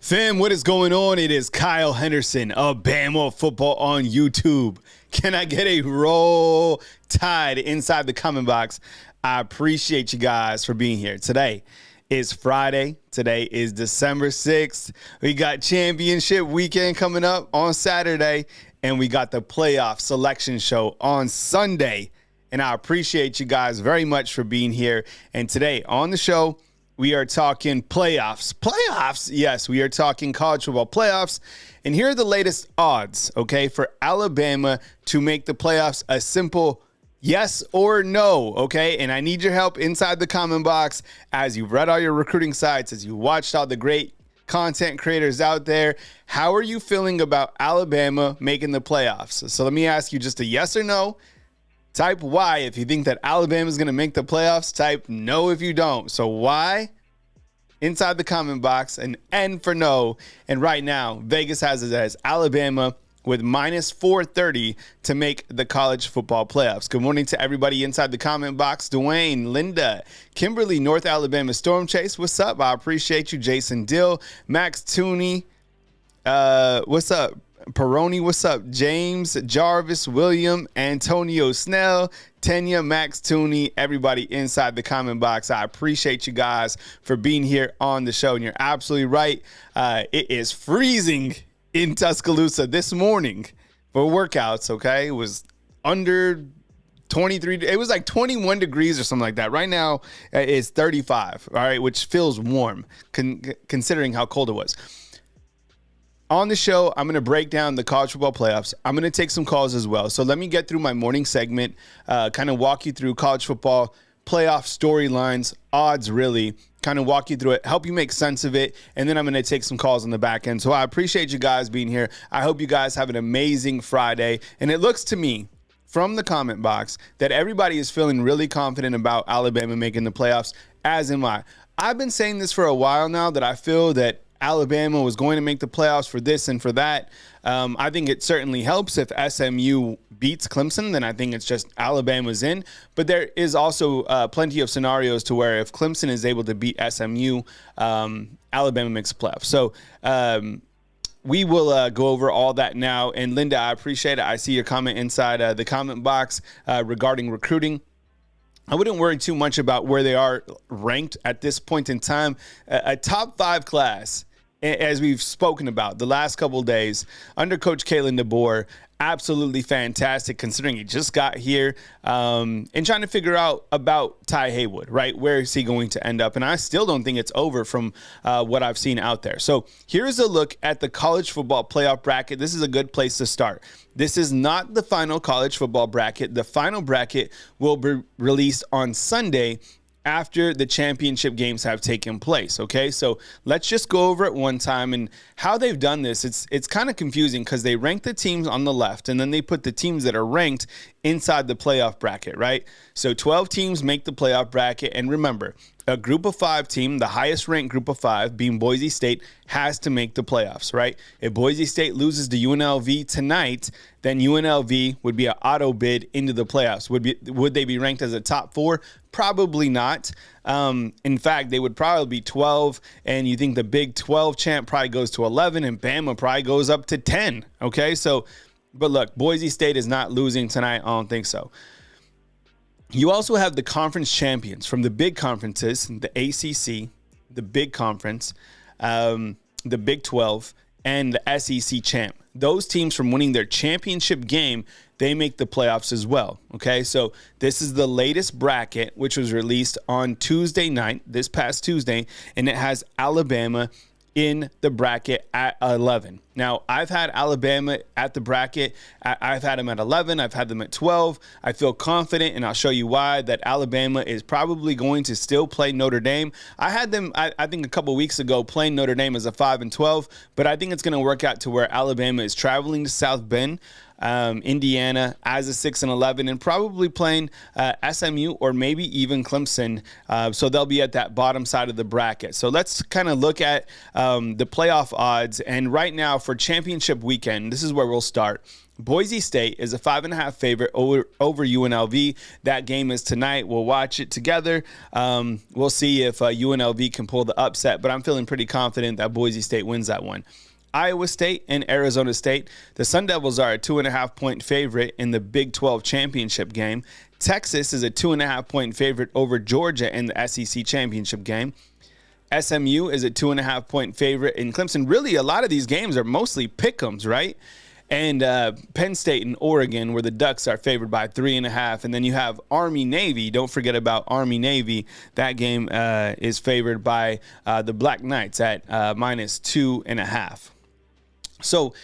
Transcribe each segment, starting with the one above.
Fam, what is going on? It is Kyle Henderson of Bama Football on YouTube. Can I get a roll tide inside the comment box? I appreciate you guys for being here. Today is Friday. Today is December 6th. We got championship weekend coming up on Saturday, and we got the playoff selection show on Sunday. And I appreciate you guys very much for being here. And today on the show, we are talking playoffs. Playoffs? Yes, we are talking college football playoffs. And here are the latest odds, okay, for Alabama to make the playoffs. A simple yes or no, okay? And I need your help inside the comment box as you've read all your recruiting sites, as you watched all the great content creators out there. How are you feeling about Alabama making the playoffs? So let me ask you just a yes or no. Type Y if you think that Alabama is going to make the playoffs. Type no if you don't. So Y inside the comment box, and N for no. And right now, Vegas has it as Alabama with minus 430 to make the college football playoffs. Good morning to everybody inside the comment box. Dwayne, Linda, Kimberly, North Alabama Storm Chase. What's up? I appreciate you. Jason Dill, Max Tooney. What's up? Peroni, what's up? James, Jarvis, William, Antonio Snell, Tenya, Max Tooney, everybody inside the comment box. I appreciate you guys for being here on the show. And you're absolutely right. It is freezing in Tuscaloosa this morning for workouts, okay? It was under 23. It was like 21 degrees or something like that. Right now, it's 35, all right, which feels warm considering how cold it was. On the show, I'm going to break down the college football playoffs. I'm going to take some calls as well. So let me get through my morning segment, kind of walk you through college football playoff storylines, odds really, kind of walk you through it, help you make sense of it, and then I'm going to take some calls on the back end. So I appreciate you guys being here. I hope you guys have an amazing Friday. And it looks to me from the comment box that everybody is feeling really confident about Alabama making the playoffs, as am I. I've been saying this for a while now that I feel that Alabama was going to make the playoffs for this and for that. I think it certainly helps if SMU beats Clemson, then I think it's just Alabama's in. But there is also plenty of scenarios to where if Clemson is able to beat SMU, Alabama makes the playoffs. So we will go over all that now. And Linda, I appreciate it. I see your comment inside the comment box regarding recruiting. I wouldn't worry too much about where they are ranked at this point in time. A top 5 class, as we've spoken about the last couple of days, under Coach Kalen DeBoer, absolutely fantastic considering he just got here and trying to figure out about Ty Haywood, right? Where is he going to end up? And I still don't think it's over from what I've seen out there. So here's a look at the college football playoff bracket. This is a good place to start. This is not the final college football bracket. The final bracket will be released on Sunday after the championship games have taken place, okay? So let's just go over it one time. And how they've done this, it's kind of confusing because they rank the teams on the left and then they put the teams that are ranked inside the playoff bracket, right? So 12 teams make the playoff bracket. And remember, a group of 5 team, the highest ranked group of 5 being Boise State, has to make the playoffs, right? If Boise State loses to UNLV tonight, then UNLV would be an auto bid into the playoffs. Would they be ranked as a top 4? Probably not. In fact, they would probably be 12, and you think the Big 12 champ probably goes to 11, and Bama probably goes up to 10, okay? So, but look, Boise State is not losing tonight. I don't think so. You also have the conference champions from the big conferences, the ACC, the big conference, the Big 12, and the SEC champ. Those teams from winning their championship game, they make the playoffs as well, okay? So this is the latest bracket, which was released on Tuesday night, this past Tuesday, and it has Alabama in the bracket at 11. Now, I've had Alabama at the bracket. I've had them at 11. I've had them at 12. I feel confident, and I'll show you why, that Alabama is probably going to still play Notre Dame. I had them, I think, a couple weeks ago playing Notre Dame as a 5 and 12, but I think it's going to work out to where Alabama is traveling to South Bend, Indiana as a 6 and 11, and probably playing SMU or maybe even Clemson. So they'll be at that bottom side of the bracket. So let's kind of look at the playoff odds. And right now for championship weekend, this is where we'll start. Boise State is a 5.5 favorite over UNLV. That game is tonight. We'll watch it together. We'll see if UNLV can pull the upset, but I'm feeling pretty confident that Boise State wins that one. Iowa State and Arizona State. The Sun Devils are a 2.5-point favorite in the Big 12 championship game. Texas is a 2.5-point favorite over Georgia in the SEC championship game. SMU is a 2.5-point favorite in Clemson. Really, a lot of these games are mostly pick-ems, right? And Penn State and Oregon, where the Ducks are favored by 3.5. And then you have Army-Navy. Don't forget about Army-Navy. That game is favored by the Black Knights at minus 2.5. So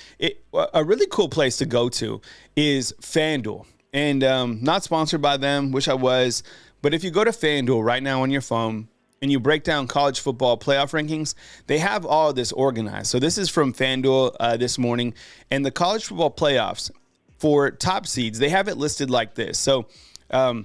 a really cool place to go to is FanDuel. And not sponsored by them, wish I was. But if you go to FanDuel right now on your phone, and you break down college football playoff rankings, they have all of this organized. So this is from FanDuel this morning. And the college football playoffs for top seeds, they have it listed like this. So the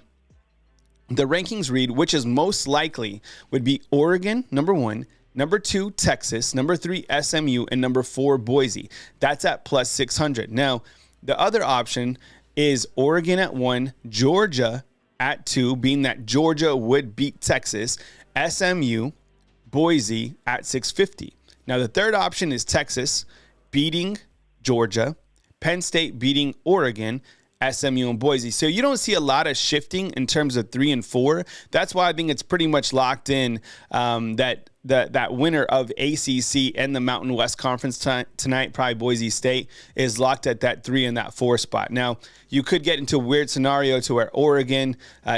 rankings read, which is most likely would be Oregon, number 1, number 2, Texas, number 3, SMU, and number 4, Boise. That's at plus 600. Now, the other option is Oregon at 1, Georgia at 2, being that Georgia would beat Texas, SMU, Boise at 650. Now, the third option is Texas beating Georgia, Penn State beating Oregon, SMU, and Boise. So you don't see a lot of shifting in terms of 3 and 4. That's why I think it's pretty much locked in that winner of ACC and the Mountain West Conference tonight, probably Boise State, is locked at that 3 and that 4 spot. Now, you could get into a weird scenario to where Oregon,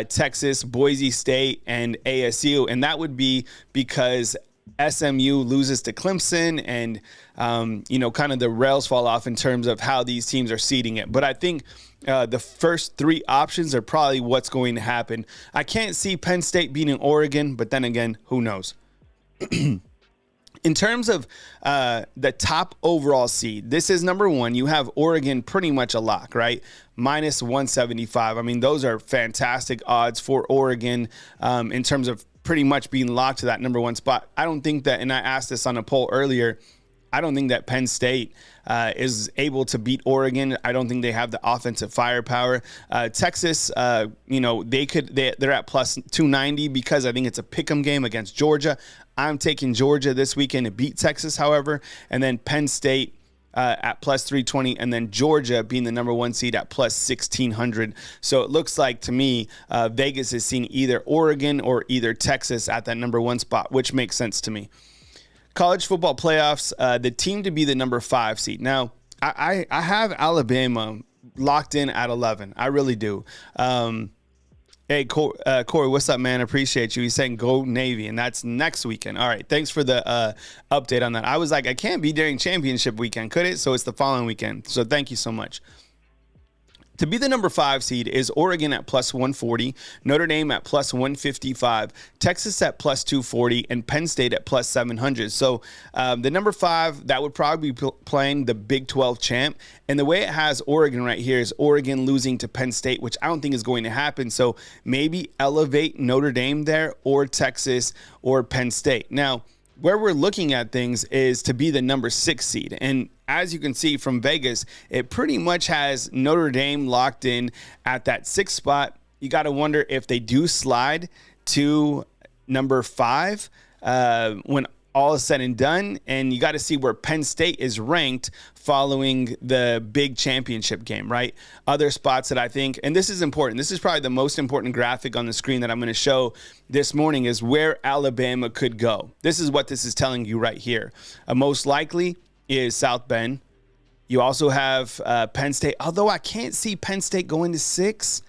Texas, Boise State, and ASU, and that would be because SMU loses to Clemson and, kind of the rails fall off in terms of how these teams are seeding it. But I think the first 3 options are probably what's going to happen. I can't see Penn State beating Oregon, but then again, who knows? In terms of the top overall seed, this is number 1. You have Oregon pretty much a lock, right? Minus 175. I mean, those are fantastic odds for Oregon in terms of pretty much being locked to that number 1 spot. I don't think that, and I asked this on a poll earlier, I don't think that Penn State is able to beat Oregon. I don't think they have the offensive firepower. Texas, they're at plus 290 because I think it's a pick'em game against Georgia. I'm taking Georgia this weekend to beat Texas, however, and then Penn State at plus 320, and then Georgia being the number 1 seed at plus 1,600. So it looks like to me, Vegas is seeing either Oregon or either Texas at that number 1 spot, which makes sense to me. College football playoffs, the team to be the number 5 seed. Now, I have Alabama locked in at 11. I really do. Hey, Corey, what's up, man? Appreciate you. He's saying go Navy, and that's next weekend. All right, thanks for the update on that. I was like, I can't be during championship weekend, could it? So it's the following weekend. So thank you so much. To be the number 5 seed is Oregon at plus 140, Notre Dame at plus 155, Texas at plus 240, and Penn State at plus 700. So the number 5, that would probably be playing the Big 12 champ. And the way it has Oregon right here is Oregon losing to Penn State, which I don't think is going to happen. So maybe elevate Notre Dame there or Texas or Penn State. Now, where we're looking at things is to be the number 6 seed. And as you can see from Vegas, it pretty much has Notre Dame locked in at that 6th spot. You got to wonder if they do slide to number 5 when all is said and done. And you got to see where Penn State is ranked following the big championship game, right? Other spots that I think, and this is important, this is probably the most important graphic on the screen that I'm going to show this morning, is where Alabama could go. This is what this is telling you right here. Most likely is South Bend. You also have Penn State, although I can't see Penn State going to 6.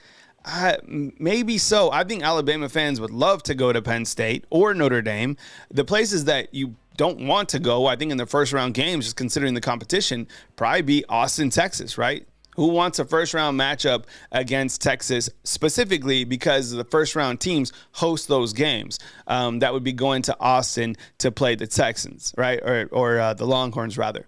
Maybe so. I think Alabama fans would love to go to Penn State or Notre Dame. The places that you don't want to go, I think, in the first round games, just considering the competition, probably be Austin, Texas, right? Who wants a first round matchup against Texas, specifically because the first round teams host those games? That would be going to Austin to play the Texans, right? Or the Longhorns, rather.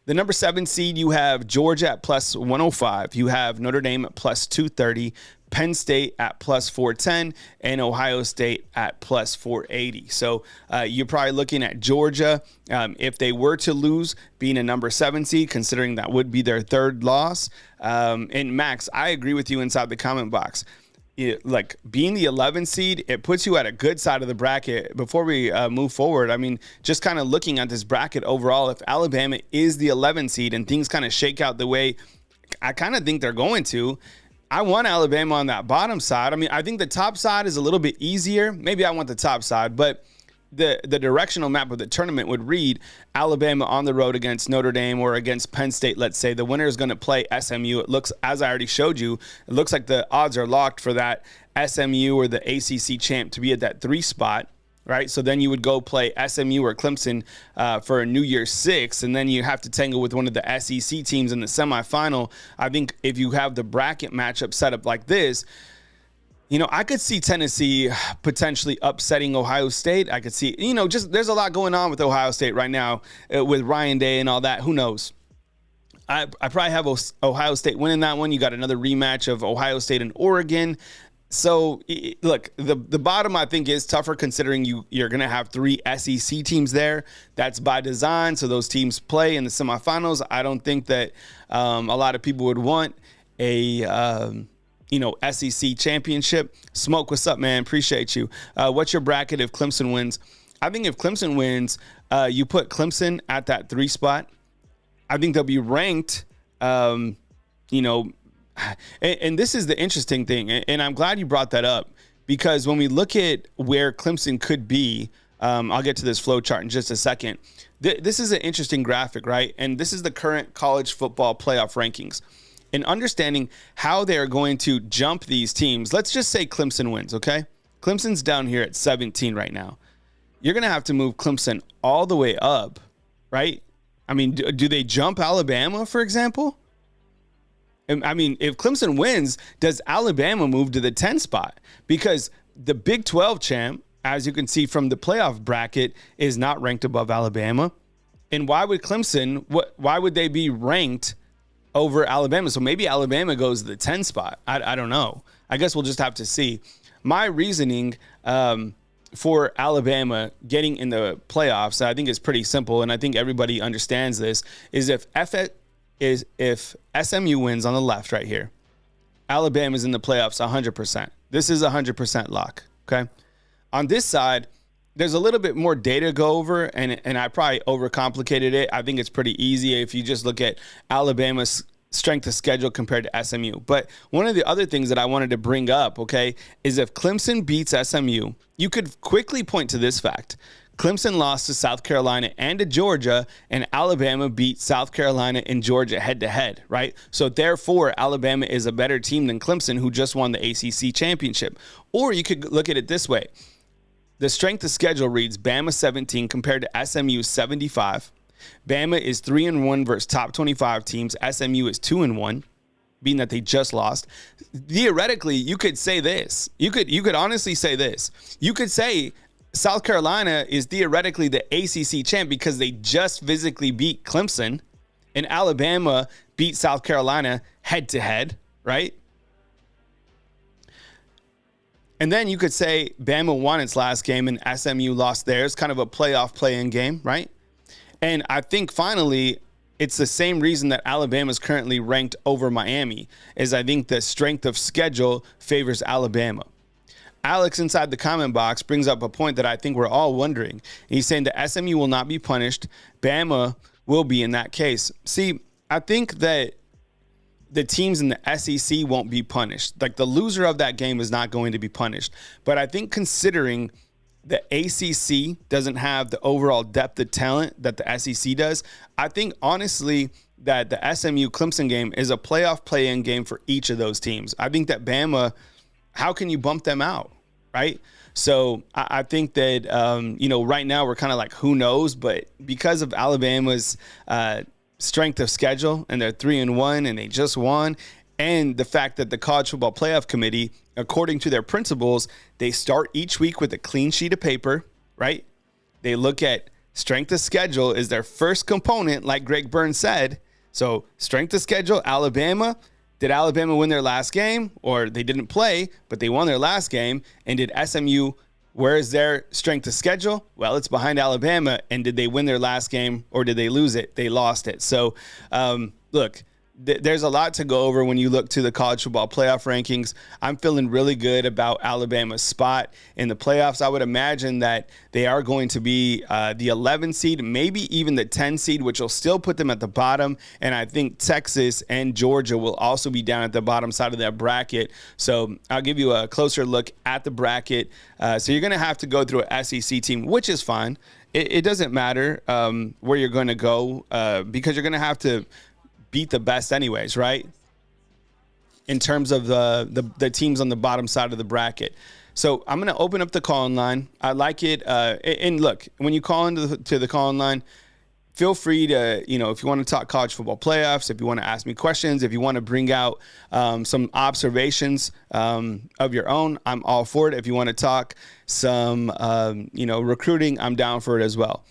The number 7 seed, you have Georgia at plus 105. You have Notre Dame at plus 230. Penn State at plus 410, and Ohio State at plus 480. So you're probably looking at Georgia, if they were to lose, being a number 7 seed, considering that would be their third loss. And Max, I agree with you inside the comment box. Like being the 11 seed, it puts you at a good side of the bracket. Before we move forward, I mean, just kind of looking at this bracket overall, if Alabama is the 11 seed and things kind of shake out the way I kind of think they're going to, I want Alabama on that bottom side. I mean, I think the top side is a little bit easier. Maybe I want the top side, but the directional map of the tournament would read Alabama on the road against Notre Dame or against Penn State. Let's say the winner is going to play SMU. It looks, as I already showed you, it looks like the odds are locked for that SMU or the ACC champ to be at that 3 spot, right? So then you would go play SMU or Clemson for a New Year's 6, and then you have to tangle with one of the SEC teams in the semifinal. I think if you have the bracket matchup set up like this, you know, I could see Tennessee potentially upsetting Ohio State. I could see, you know, just there's a lot going on with Ohio State right now with Ryan Day and all that. Who knows? I probably have Ohio State winning that one. You got another rematch of Ohio State and Oregon. So, look, the bottom, I think, is tougher considering you're going to have 3 SEC teams there. That's by design, so those teams play in the semifinals. I don't think that a lot of people would want a SEC championship. Smoke, what's up, man? Appreciate you. What's your bracket if Clemson wins? I think if Clemson wins, you put Clemson at that 3 spot. I think they'll be ranked, and this is the interesting thing, and I'm glad you brought that up, because when we look at where Clemson could be, I'll get to this flow chart in just a second. This is an interesting graphic, right? And this is the current college football playoff rankings. And understanding how they're going to jump these teams. Let's just say Clemson wins, okay? Clemson's down here at 17 right now. You're going to have to move Clemson all the way up, right? I mean, do they jump Alabama, for example? I mean, if Clemson wins, does Alabama move to the 10 spot? Because the Big 12 champ, as you can see from the playoff bracket, is not ranked above Alabama. And why would Clemson, why would they be ranked over Alabama? So maybe Alabama goes to the 10 spot. I don't know. I guess we'll just have to see. My reasoning for Alabama getting in the playoffs, I think is pretty simple, and I think everybody understands this, is if SMU wins on the left right here, Alabama's in the playoffs 100%. This is 100% lock, okay? On this side, there's a little bit more data to go over, and I probably overcomplicated it. I think it's pretty easy if you just look at Alabama's strength of schedule compared to SMU. But one of the other things that I wanted to bring up, okay, is if Clemson beats SMU, you could quickly point to this fact. Clemson lost to South Carolina and to Georgia, and Alabama beat South Carolina and Georgia head-to-head, right? So therefore, Alabama is a better team than Clemson, who just won the ACC championship. Or you could look at it this way. The strength of schedule reads Bama 17 compared to SMU 75. Bama is 3-1 versus top 25 teams. SMU is 2-1, being that they just lost. Theoretically, you could say this. You could honestly say this. You could say South Carolina is theoretically the ACC champ because they just physically beat Clemson, and Alabama beat South Carolina head-to-head, right? And then you could say Bama won its last game and SMU lost theirs, kind of a playoff play-in game, right? And I think finally, it's the same reason that Alabama is currently ranked over Miami, is I think the strength of schedule favors Alabama. Alex inside the comment box brings up a point that I think we're all wondering. He's saying that SMU will not be punished. Bama will be in that case. See, I think that the teams in the SEC won't be punished. Like, the loser of that game is not going to be punished. But I think considering the ACC doesn't have the overall depth of talent that the SEC does, I think honestly that the SMU Clemson game is a playoff play-in game for each of those teams. I think that Bama, how can you bump them out, right? So I think that, right now we're kind of like, who knows? But because of Alabama's strength of schedule, and they're 3-1 and they just won, and the fact that the College Football Playoff Committee, according to their principles, they start each week with a clean sheet of paper, right? They look at strength of schedule is their first component, like Greg Burns said. So strength of schedule, Alabama, Did Alabama win their last game, or they didn't play, but they won their last game? And did SMU, where is their strength of schedule? Well, it's behind Alabama. And did they win their last game, or did they lose it? They lost it. So, look, there's a lot to go over when you look to the college football playoff rankings. I'm feeling really good about Alabama's spot in the playoffs. I would imagine that they are going to be the 11 seed, maybe even the 10 seed, which will still put them at the bottom. And I think Texas and Georgia will also be down at the bottom side of that bracket. So I'll give you a closer look at the bracket. So you're going to have to go through an SEC team, which is fine. It doesn't matter where you're going to go because you're going to have to beat the best anyways, right? In terms of the teams on the bottom side of the bracket. So I'm going to open up the call-in line. I like it. And look, when you call into the call-in line, feel free to, if you want to talk college football playoffs, if you want to ask me questions, if you want to bring out some observations of your own, I'm all for it. If you want to talk some, recruiting, I'm down for it as well.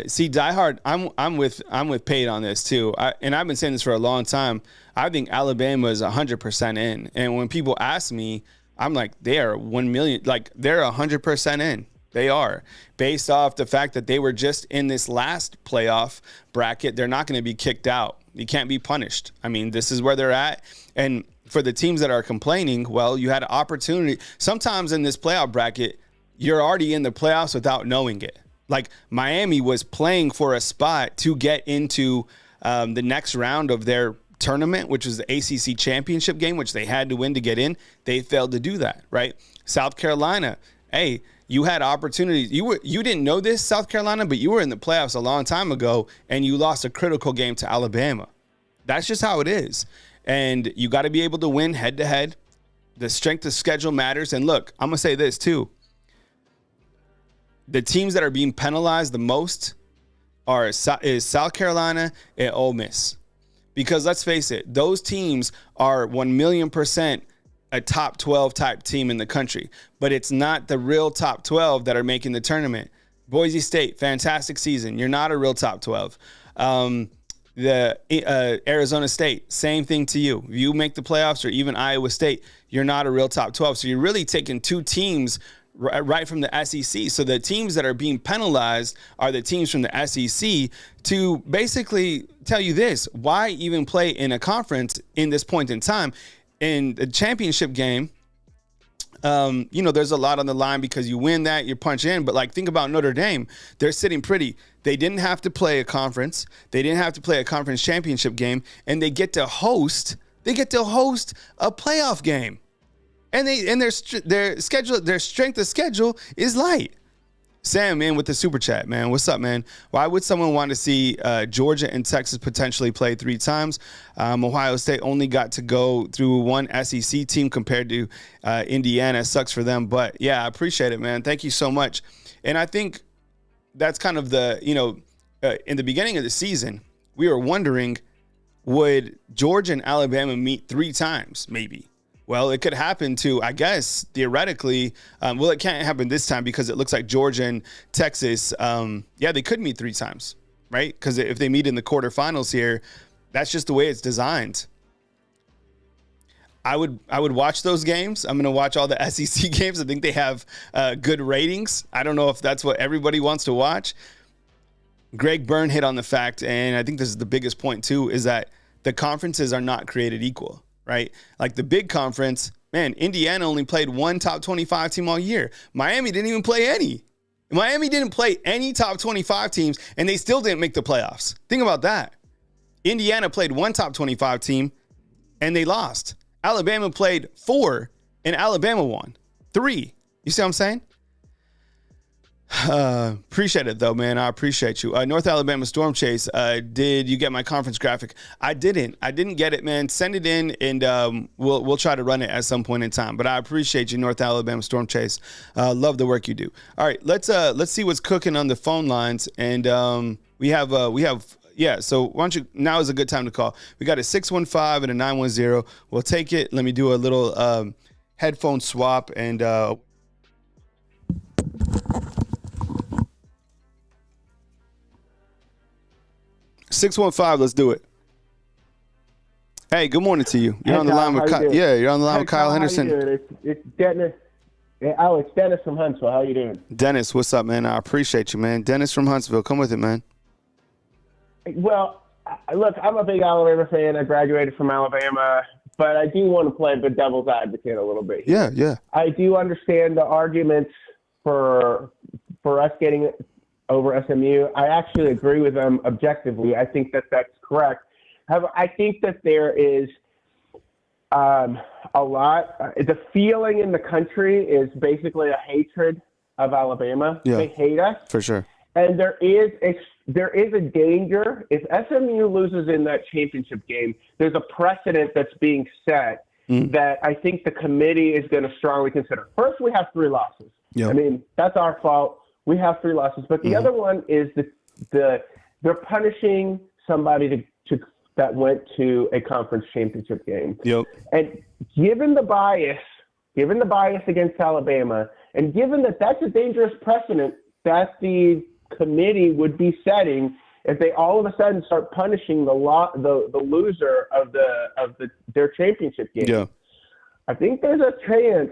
See, Die Hard, I'm with Pate on this too. And I've been saying this for a long time. I think Alabama is 100% in. And when people ask me, I'm like, they are 1 million, like they're 100% in. They are, based off the fact that they were just in this last playoff bracket. They're not going to be kicked out. You can't be punished. I mean, this is where they're at. And for the teams that are complaining, well, you had an opportunity. Sometimes in this playoff bracket, you're already in the playoffs without knowing it. Like Miami was playing for a spot to get into the next round of their tournament, which was the ACC championship game, which they had to win to get in. They failed to do that, right? South Carolina, hey, you had opportunities. You didn't know this, South Carolina, but you were in the playoffs a long time ago, and you lost a critical game to Alabama. That's just how it is. And you got to be able to win head-to-head. The strength of schedule matters. And look, I'm going to say this too. The teams that are being penalized the most is South Carolina and Ole Miss. Because let's face it, those teams are 1,000,000% a top 12 type team in the country. But it's not the real top 12 that are making the tournament. Boise State, fantastic season. You're not a real top 12. Arizona State, same thing to you. If you make the playoffs, or even Iowa State, you're not a real top 12. So you're really taking two teams right from the SEC. So the teams that are being penalized are the teams from the SEC to basically tell you this: why even play in a conference in this point in time? In the championship game, there's a lot on the line because you win that, you punch in. But like, think about Notre Dame. They're sitting pretty. They didn't have to play a conference. They didn't have to play a conference championship game, and they get to host a playoff game. And their schedule, their strength of schedule is light. Sam, man, with the super chat, man. What's up, man? Why would someone want to see Georgia and Texas potentially play 3 times? Ohio State only got to go through one SEC team compared to Indiana. Sucks for them. But, yeah, I appreciate it, man. Thank you so much. And I think that's kind of in the beginning of the season, we were wondering, would Georgia and Alabama meet 3 times maybe? Well, it could happen to, I guess, theoretically. It can't happen this time because it looks like Georgia and Texas, they could meet 3 times, right? Because if they meet in the quarterfinals here, that's just the way it's designed. I would watch those games. I'm going to watch all the SEC games. I think they have good ratings. I don't know if that's what everybody wants to watch. Greg Byrne hit on the fact, and I think this is the biggest point too, is that the conferences are not created equal. Right? Like the big conference, man, Indiana only played 1 top 25 team all year. Miami didn't even play any. Miami didn't play any top 25 teams, and they still didn't make the playoffs. Think about that. Indiana played 1 top 25 team, and they lost. Alabama played 4, and Alabama won 3. You see what I'm saying? Appreciate it though, man. I appreciate you. North Alabama Storm Chase. Did you get my conference graphic? I didn't get it, man. Send it in, and we'll try to run it at some point in time. But I appreciate you, North Alabama Storm Chase. Love the work you do. All right, let's see what's cooking on the phone lines, and we have. So why don't you? Now is a good time to call. We got a 615 and a 910. We'll take it. Let me do a little headphone swap and. 615, let's do it. Hey, good morning to you. You're Hey, on the Kyle, line with how you doing? You're on the line Hey, with Kyle Kyle, how you Henderson. doing? It's Dennis. Oh, it's Dennis from Huntsville. How you doing? Dennis, what's up, man? I appreciate you, man. Dennis from Huntsville, come with it, man. Well, look, I'm a big Alabama fan. I graduated from Alabama, but I do want to play the devil's advocate a little bit here. Yeah. I do understand the arguments for us getting over SMU. I actually agree with them objectively. I think that that's correct. However, I think that there is a lot. The feeling in the country is basically a hatred of Alabama. Yeah, they hate us for sure. and there is a danger if SMU loses in that championship game. There's a precedent that's being set that I think the committee is going to strongly consider. First, we have 3 losses. Yep. I mean, that's our fault. We have 3 losses, but the other one is they're punishing somebody that went to a conference championship game. Yep. And given the bias against Alabama, and given that that's a dangerous precedent that the committee would be setting if they all of a sudden start punishing the loser of their championship game. Yeah. I think there's a chance.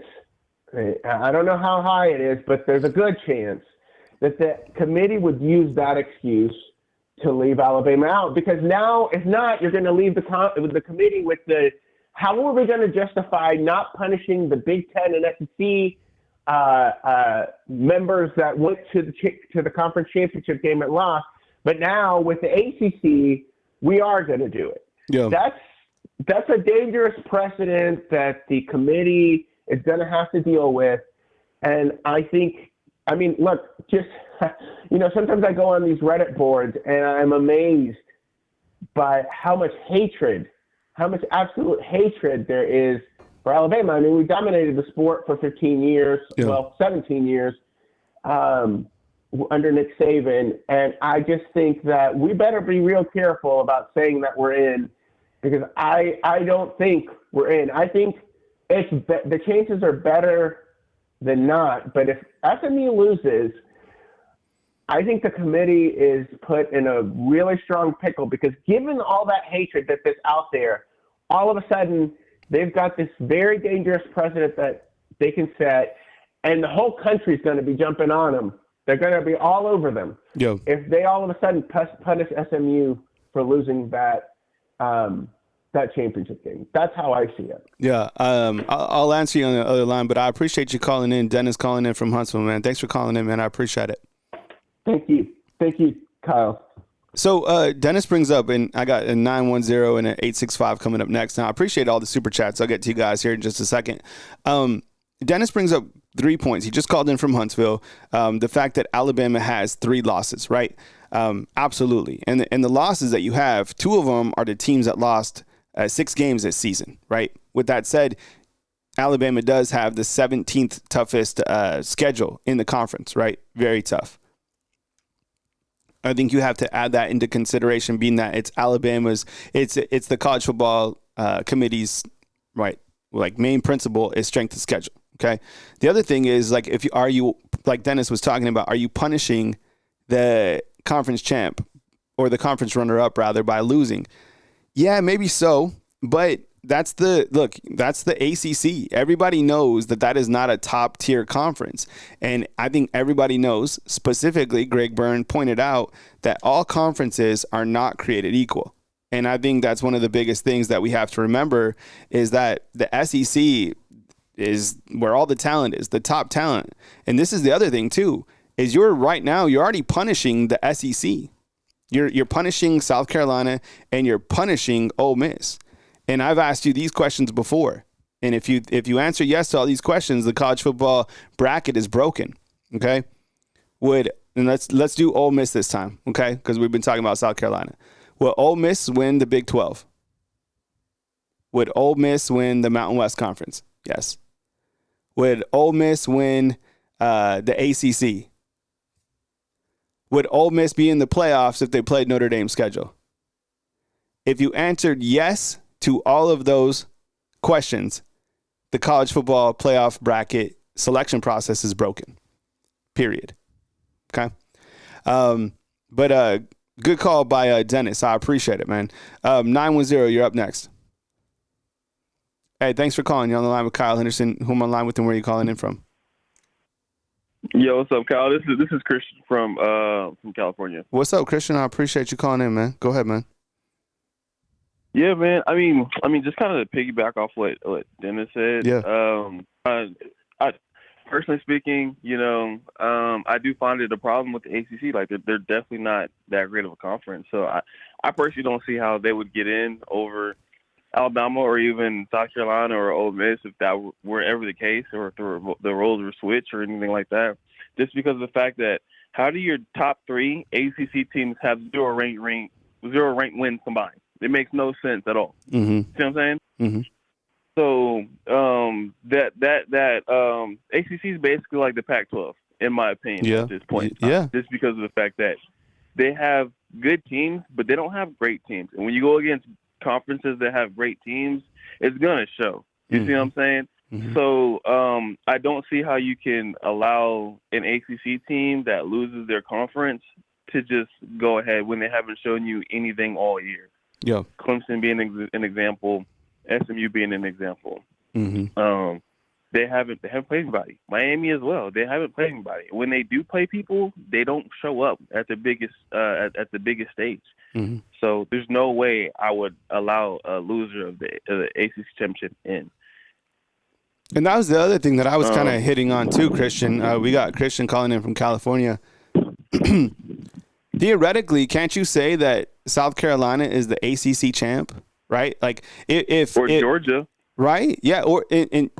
I don't know how high it is, but there's a good chance that the committee would use that excuse to leave Alabama out, because now, if not, you're going to leave the committee with how are we going to justify not punishing the Big Ten and SEC members that went to the conference championship game and lost, but now with the ACC, we are going to do it. Yeah. That's a dangerous precedent that the committee is going to have to deal with, and look, just, sometimes I go on these Reddit boards and I'm amazed by how much absolute hatred there is for Alabama. I mean, we dominated the sport for 15 years, 17 years under Nick Saban. And I just think that we better be real careful about saying that we're in, because I don't think we're in. I think the chances are better than not. But if SMU loses, I think the committee is put in a really strong pickle, because given all that hatred that's out there, all of a sudden they've got this very dangerous precedent that they can set, and the whole country's going to be jumping on them. They're going to be all over them. Yeah. If they all of a sudden punish SMU for losing that championship game. That's how I see it. Yeah. I'll answer you on the other line, but I appreciate you calling in. Dennis calling in from Huntsville, man. Thanks for calling in, man. I appreciate it. Thank you, Kyle. So Dennis brings up, and I got a 910 and an 865 coming up next. Now, I appreciate all the super chats. I'll get to you guys here in just a second. Dennis brings up 3 points. He just called in from Huntsville. The fact that Alabama has 3 losses, right? Absolutely. And the losses that you have, 2 of them are the teams that lost 6 games this season, right? With that said, Alabama does have the 17th toughest schedule in the conference, right? Very tough. I think you have to add that into consideration, being that it's Alabama's, it's the college football committee's, right, like main principle is strength of schedule. Okay. The other thing is, like, are you like Dennis was talking about, are you punishing the conference champ or the conference runner up rather by losing? Yeah, maybe so, but that's the ACC. Everybody knows that is not a top tier conference. And I think everybody knows, specifically Greg Byrne pointed out, that all conferences are not created equal. And I think that's one of the biggest things that we have to remember, is that the SEC is where all the talent is, the top talent. And this is the other thing too, is you're already punishing the SEC. You're punishing South Carolina and you're punishing Ole Miss. And I've asked you these questions before. And if you answer yes to all these questions, the college football bracket is broken. Okay? Let's do Ole Miss this time, okay? Because we've been talking about South Carolina. Will Ole Miss win the Big 12? Would Ole Miss win the Mountain West Conference? Yes. Would Ole Miss win the ACC? Would Ole Miss be in the playoffs if they played Notre Dame's schedule? If you answered yes to all of those questions, the college football playoff bracket selection process is broken. Period. Okay. But good call by Dennis. I appreciate it, man. 910, you're up next. Hey, thanks for calling. You're on the line with Kyle Henderson. Who am I on the line with and where are you calling in from? Yo, what's up, Kyle? This is Christian from California. What's up, Christian? I appreciate you calling in, man. Go ahead, man. Yeah, man. I mean, just kind of to piggyback off what Dennis said. Yeah. I personally speaking, I do find it a problem with the ACC. Like they're definitely not that great of a conference. So I personally don't see how they would get in over Alabama or even South Carolina or Ole Miss if that were ever the case, or if the roles were switched or anything like that. Just because of the fact that how do your top 3 ACC teams have zero ranked wins combined? It makes no sense at all. Mm-hmm. See what I'm saying? Mm-hmm. So ACC is basically like the Pac-12 in my opinion at this point. Yeah. Just because of the fact that they have good teams, but they don't have great teams. And when you go against conferences that have great teams, it's gonna show. You see what I'm saying? Mm-hmm. So I don't see how you can allow an ACC team that loses their conference to just go ahead when they haven't shown you anything all year. Yeah. Clemson being an example, SMU being an example. Mm-hmm. They haven't played anybody. Miami as well. They haven't played anybody. When they do play people, they don't show up at the biggest at the biggest stage. Mm-hmm. So there's no way I would allow a loser of the ACC championship in. And that was the other thing that I was kind of hitting on too, Christian. We got Christian calling in from California. Theoretically, can't you say that South Carolina is the ACC champ, right? Like if Georgia. Right? Yeah.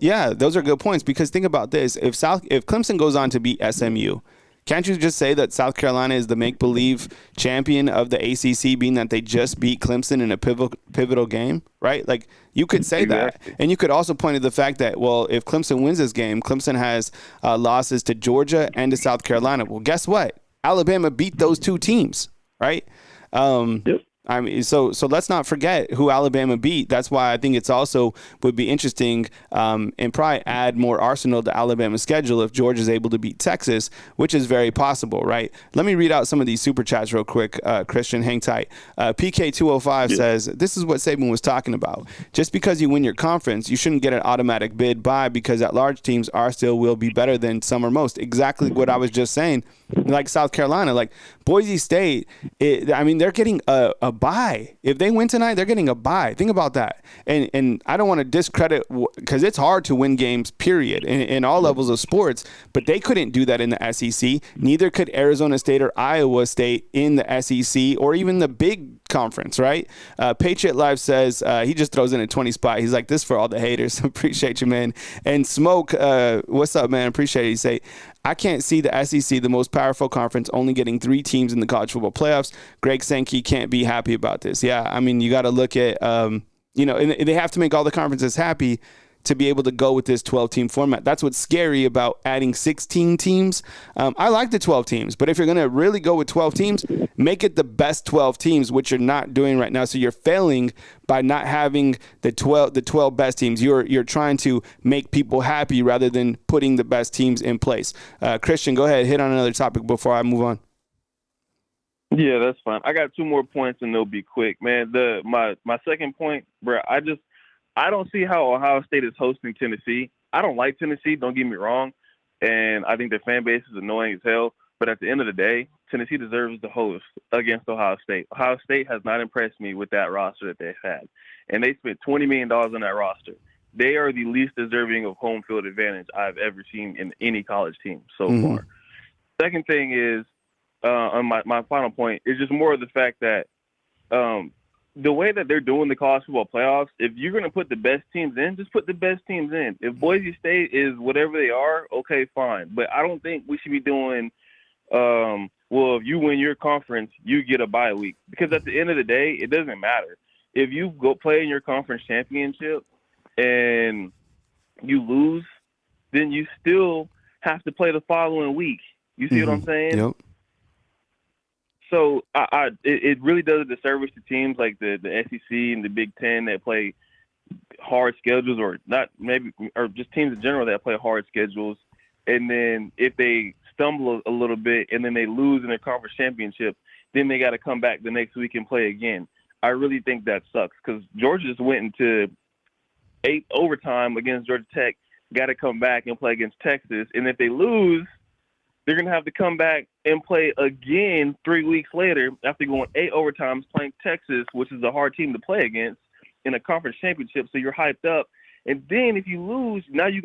Yeah, those are good points, because think about this. If Clemson goes on to beat SMU, can't you just say that South Carolina is the make-believe champion of the ACC, being that they just beat Clemson in a pivotal game, right? Like, you could say that. And you could also point to the fact that, well, if Clemson wins this game, Clemson has losses to Georgia and to South Carolina. Well, guess what? Alabama beat those 2 teams, right? Yep. I mean, so let's not forget who Alabama beat. That's why I think it's also would be interesting and probably add more arsenal to Alabama's schedule if Georgia's able to beat Texas, which is very possible, right? Let me read out some of these super chats real quick, Christian. Hang tight. PK205 says, this is what Saban was talking about. Just because you win your conference, you shouldn't get an automatic bid by, because at-large teams are still will be better than some or most. Exactly what I was just saying. Like South Carolina, like Boise State, they're getting a bye. If they win tonight, they're getting a bye. Think about that. And I don't want to discredit, because it's hard to win games, period, in all levels of sports. But they couldn't do that in the SEC. Neither could Arizona State or Iowa State in the SEC or even the big conference, right? Patriot Live says, he just throws in a 20 spot. He's like, this for all the haters. Appreciate you, man. And Smoke, what's up, man? Appreciate it. He say, I can't see the SEC, the most powerful conference, only getting 3 teams in the college football playoffs. Greg Sankey can't be happy about this. Yeah, I mean, you got to look at, and they have to make all the conferences happy to be able to go with this 12-team format. That's what's scary about adding 16 teams. I like the 12 teams, but if you're going to really go with 12 teams, make it the best 12 teams, which you're not doing right now. So you're failing by not having the 12 best teams. You're trying to make people happy rather than putting the best teams in place. Christian, go ahead, hit on another topic before I move on. Yeah, that's fine. I got 2 more points and they'll be quick, man. My second point, bro, I don't see how Ohio State is hosting Tennessee. I don't like Tennessee, don't get me wrong, and I think their fan base is annoying as hell. But at the end of the day, Tennessee deserves to host against Ohio State. Ohio State has not impressed me with that roster that they've had, and they spent $20 million on that roster. They are the least deserving of home field advantage I've ever seen in any college team so far. Second thing is, on my final point, is just more of the fact that the way that they're doing the college football playoffs, if you're going to put the best teams in, just put the best teams in. If Boise State is whatever they are, okay, fine. But I don't think we should be doing, well, if you win your conference, you get a bye week. Because at the end of the day, it doesn't matter. If you go play in your conference championship and you lose, then you still have to play the following week. You see what I'm saying? Yep. So it really does a disservice to teams like the SEC and the Big Ten that play hard schedules, or just teams in general that play hard schedules. And then if they stumble a little bit and then they lose in their conference championship, then they got to come back the next week and play again. I really think that sucks, because Georgia just went into overtime against Georgia Tech, got to come back and play against Texas. And if they lose, they're going to have to come back and play again 3 weeks later after going 8 overtimes playing Texas, which is a hard team to play against in a conference championship. So you're hyped up. And then if you lose, now you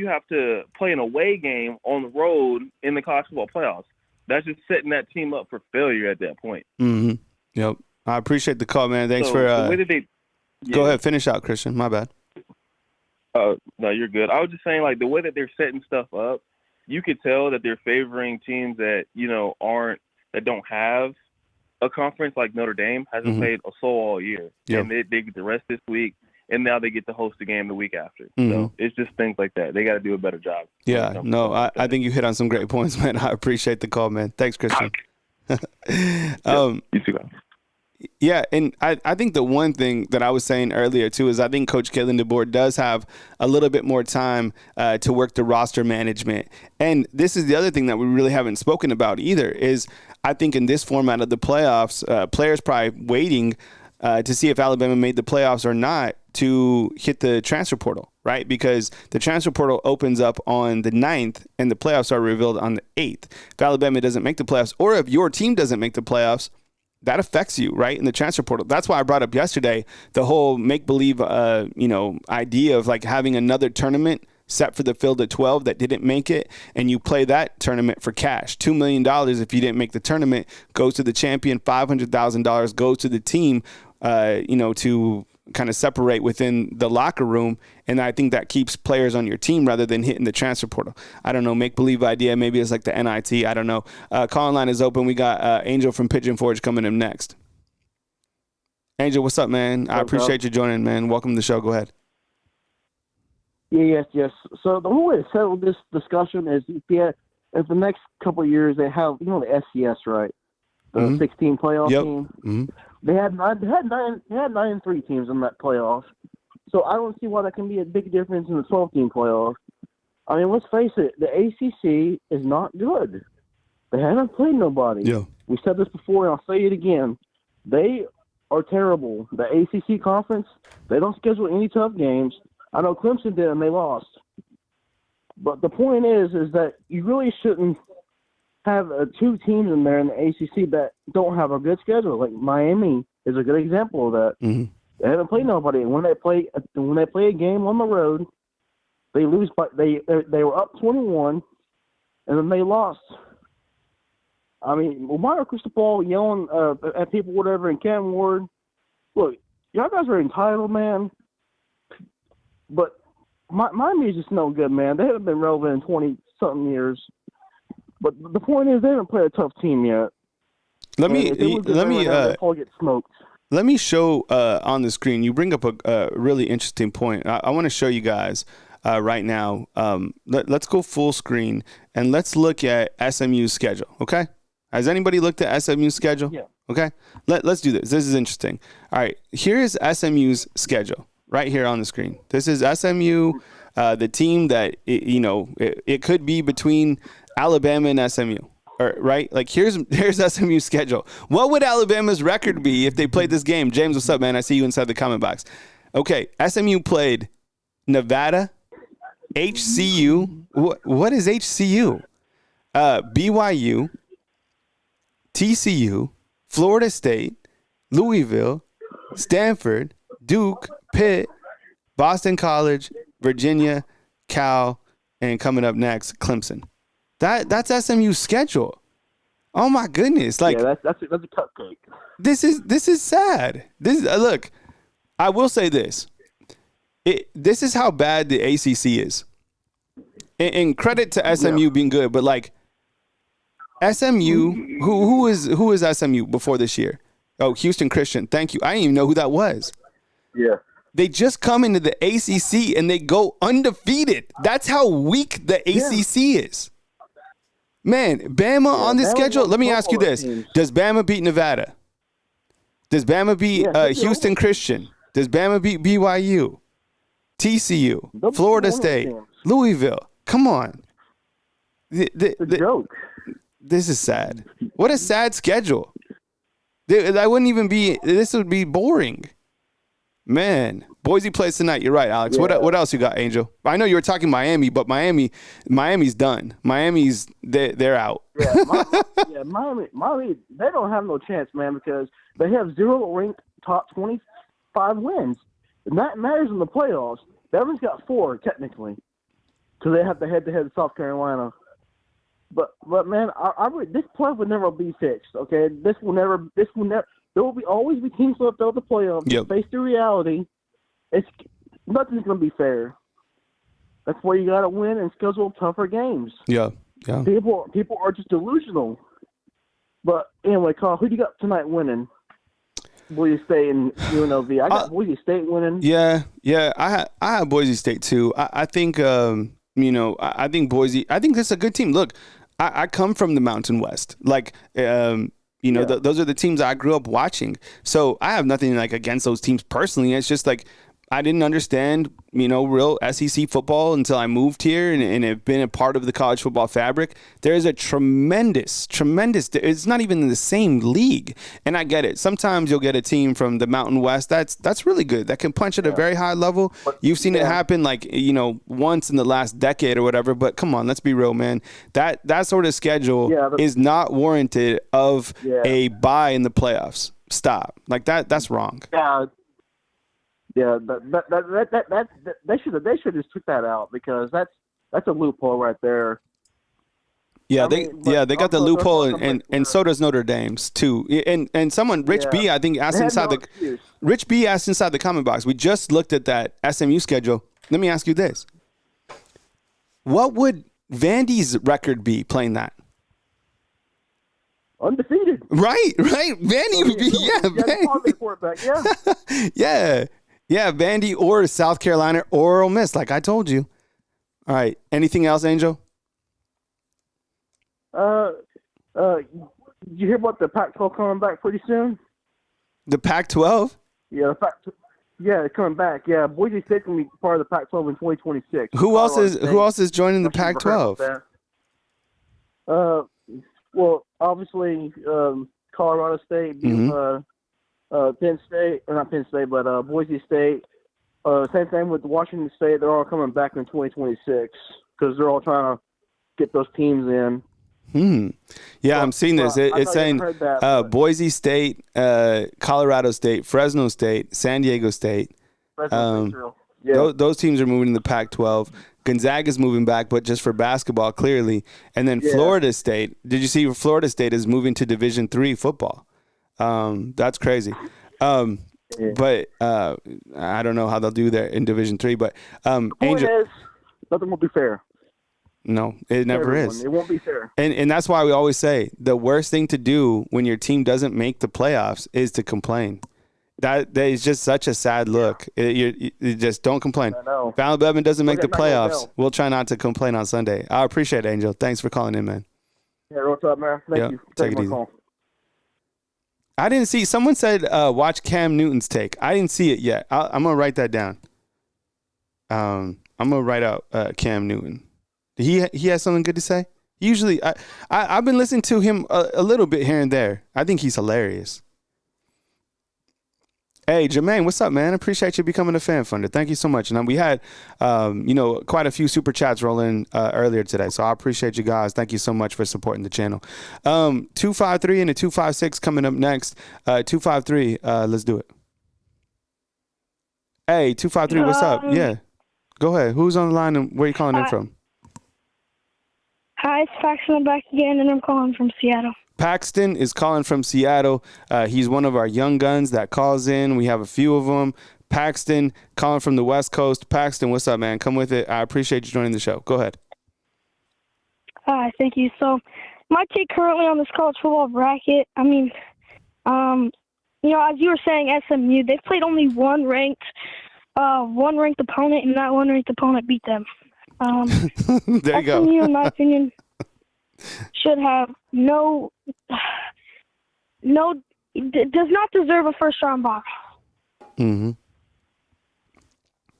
have to play an away game on the road in the college football playoffs. That's just setting that team up for failure at that point. Mm-hmm. Yep. I appreciate the call, man. Thanks for the way that go ahead, finish out, Christian. My bad. No, you're good. I was just saying, like, the way that they're setting stuff up, you could tell that they're favoring teams that, that don't have a conference. Like Notre Dame hasn't played a soul all year. Yep. And they get the rest this week, and now they get to host the game the week after. So it's just things like that. They got to do a better job. Yeah, no, I think you hit on some great points, man. I appreciate the call, man. Thanks, Christian. You too, guys. Yeah, and I think the one thing that I was saying earlier, too, is I think Coach Kalen DeBoer does have a little bit more time to work the roster management. And this is the other thing that we really haven't spoken about either, is I think in this format of the playoffs, players probably waiting to see if Alabama made the playoffs or not to hit the transfer portal, right? Because the transfer portal opens up on the 9th and the playoffs are revealed on the 8th. If Alabama doesn't make the playoffs, or if your team doesn't make the playoffs, that affects you, right, in the transfer portal. That's why I brought up yesterday the whole make-believe, idea of like having another tournament set for the field of 12 that didn't make it, and you play that tournament for cash. $2 million if you didn't make the tournament goes to the champion. $500,000 goes to the team, to kind of separate within the locker room. And I think that keeps players on your team rather than hitting the transfer portal. I don't know, make-believe idea. Maybe it's like the NIT. I don't know. Call line is open. We got Angel from Pigeon Forge coming in next. Angel, what's up, man? I appreciate you joining, man. Welcome to the show. Go ahead. Yes. So the whole way to settle this discussion is if the next couple of years they have, the SCS, right? The 16 playoff team. Mm-hmm. They had 9-3 teams in that playoff. So I don't see why that can be a big difference in the 12-team playoff. I mean, let's face it, the ACC is not good. They haven't played nobody. Yeah. We said this before, and I'll say it again. They are terrible. The ACC conference, they don't schedule any tough games. I know Clemson did, and they lost. But the point is that you really shouldn't have 2 teams in there in the ACC that don't have a good schedule. Like Miami is a good example of that. Mm-hmm. They haven't played nobody. When they play a game on the road, they lose. But they were up 21, and then they lost. I mean, Mario Cristobal yelling at people, whatever, and Cam Ward. Look, y'all guys are entitled, man. But Miami is just no good, man. They haven't been relevant in 20-something years. But the point is, they haven't played a tough team yet. Let me get smoked. Let me show on the screen. You bring up a really interesting point. I want to show you guys right now. Let's go full screen and let's look at SMU's schedule. Okay. Has anybody looked at SMU's schedule? Yeah. Okay. Let's do this. This is interesting. All right. Here is SMU's schedule right here on the screen. This is SMU, the team that it could be between Alabama and SMU, right? Like here's SMU's schedule. What would Alabama's record be if they played this game? James, what's up, man? I see you inside the comment box. Okay, SMU played Nevada, HCU. What is HCU? BYU, TCU, Florida State, Louisville, Stanford, Duke, Pitt, Boston College, Virginia, Cal, and coming up next, Clemson. That's SMU's schedule. Oh my goodness! Like that's a cupcake. This is sad. Look, I will say this. This is how bad the ACC is. And credit to SMU being good, but like SMU, who is SMU before this year? Oh, Houston Christian. Thank you. I didn't even know who that was. Yeah. They just come into the ACC and they go undefeated. That's how weak the ACC is. Man, Bama on this schedule. Let me ask you this. Does Bama beat Nevada? Does Bama beat Houston Christian? Does Bama beat BYU? TCU? Florida State? Louisville? Come on. It's a joke. This is sad. What a sad schedule. That wouldn't even be – this would be boring. Man, Boise plays tonight. You're right, Alex. Yeah. What else you got, Angel? I know you were talking Miami, but Miami's done. They're out. Miami, they don't have no chance, man, because they have 0 ranked top 25 wins. And that matters in the playoffs. Devon's got 4, technically, because they have to head-to-head with South Carolina. But man, this play will never be fixed, okay? This will never – there will always be teams left out of the playoffs. Yep. Face the reality. Nothing's going to be fair. That's why you got to win and schedule tougher games. Yeah. People are just delusional. But anyway, Carl, who do you got tonight winning? Boise State and UNLV. I got Boise State winning. Yeah. I have Boise State too. I think I think Boise. I think that's a good team. Look, I come from the Mountain West. Like those are the teams I grew up watching. So I have nothing like against those teams personally. It's just like I didn't understand, real SEC football until I moved here and have been a part of the college football fabric. There is a tremendous, it's not even in the same league. And I get it. Sometimes you'll get a team from the Mountain West that's really good, that can punch at a very high level. You've seen it happen once in the last decade or whatever. But come on, let's be real, man. That sort of schedule is not warranted of a bye in the playoffs. Stop. Like that's wrong. Yeah, they should have just took that out, because that's a loophole right there. Yeah, they got the loophole, and so does Notre Dame's too. And someone, Rich B, I think asked inside the comment box. We just looked at that SMU schedule. Let me ask you this: what would Vandy's record be playing that? Undefeated. Right. Vandy would be Vandy. Yeah, Vandy or South Carolina or Ole Miss, like I told you. All right. Anything else, Angel? Did you hear about the Pac-12 coming back pretty soon? The Pac-12? Yeah, it's coming back. Yeah, Boise State's gonna be part of the Pac-12 in 2026. Who else is joining the Pac-12? Well, obviously, Colorado State, Penn State, or not Penn State, but Boise State. Same thing with Washington State. They're all coming back in 2026 because they're all trying to get those teams in. Yeah, I'm seeing this. It's saying Boise State, Colorado State, Fresno State, San Diego State. Those teams are moving to the Pac-12. Gonzaga's moving back, but just for basketball, clearly. And then Florida State. Did you see Florida State is moving to Division III football? That's crazy. But I don't know how they'll do that in Division III. But Angel, nothing will be fair. No, it never is. It won't be fair. And that's why we always say the worst thing to do when your team doesn't make the playoffs is to complain. That is just such a sad look. You just don't complain. I know. If Alabama doesn't make the playoffs, we'll try not to complain on Sunday. I appreciate it, Angel. Thanks for calling in, man. Yeah, what's up, man? Thank you. Take it easy. I didn't see. Someone said watch Cam Newton's take. I didn't see it yet. I'm gonna write that down. I'm gonna write out Cam Newton. He has something good to say. Usually, I've been listening to him a little bit here and there. I think he's hilarious. Hey, Jermaine, what's up, man? Appreciate you becoming a fan funder. Thank you so much. And we had, quite a few super chats roll in earlier today. So I appreciate you guys. Thank you so much for supporting the channel. 253 and a 256 coming up next. 253, let's do it. Hey, 253, what's up? Yeah, go ahead. Who's on the line and where are you calling in from? Hi, it's Paxton. I'm back again, and I'm calling from Seattle. Paxton is calling from Seattle. He's one of our young guns that calls in. We have a few of them. Paxton calling from the West Coast. Paxton, what's up, man? Come with it. I appreciate you joining the show. Go ahead. Hi, thank you. So, my take currently on this college football bracket, I mean, as you were saying, SMU, they've played only one ranked opponent, and that one ranked opponent beat them. There you go. SMU, in my opinion, should have does not deserve a first-round bye. Mm-hmm.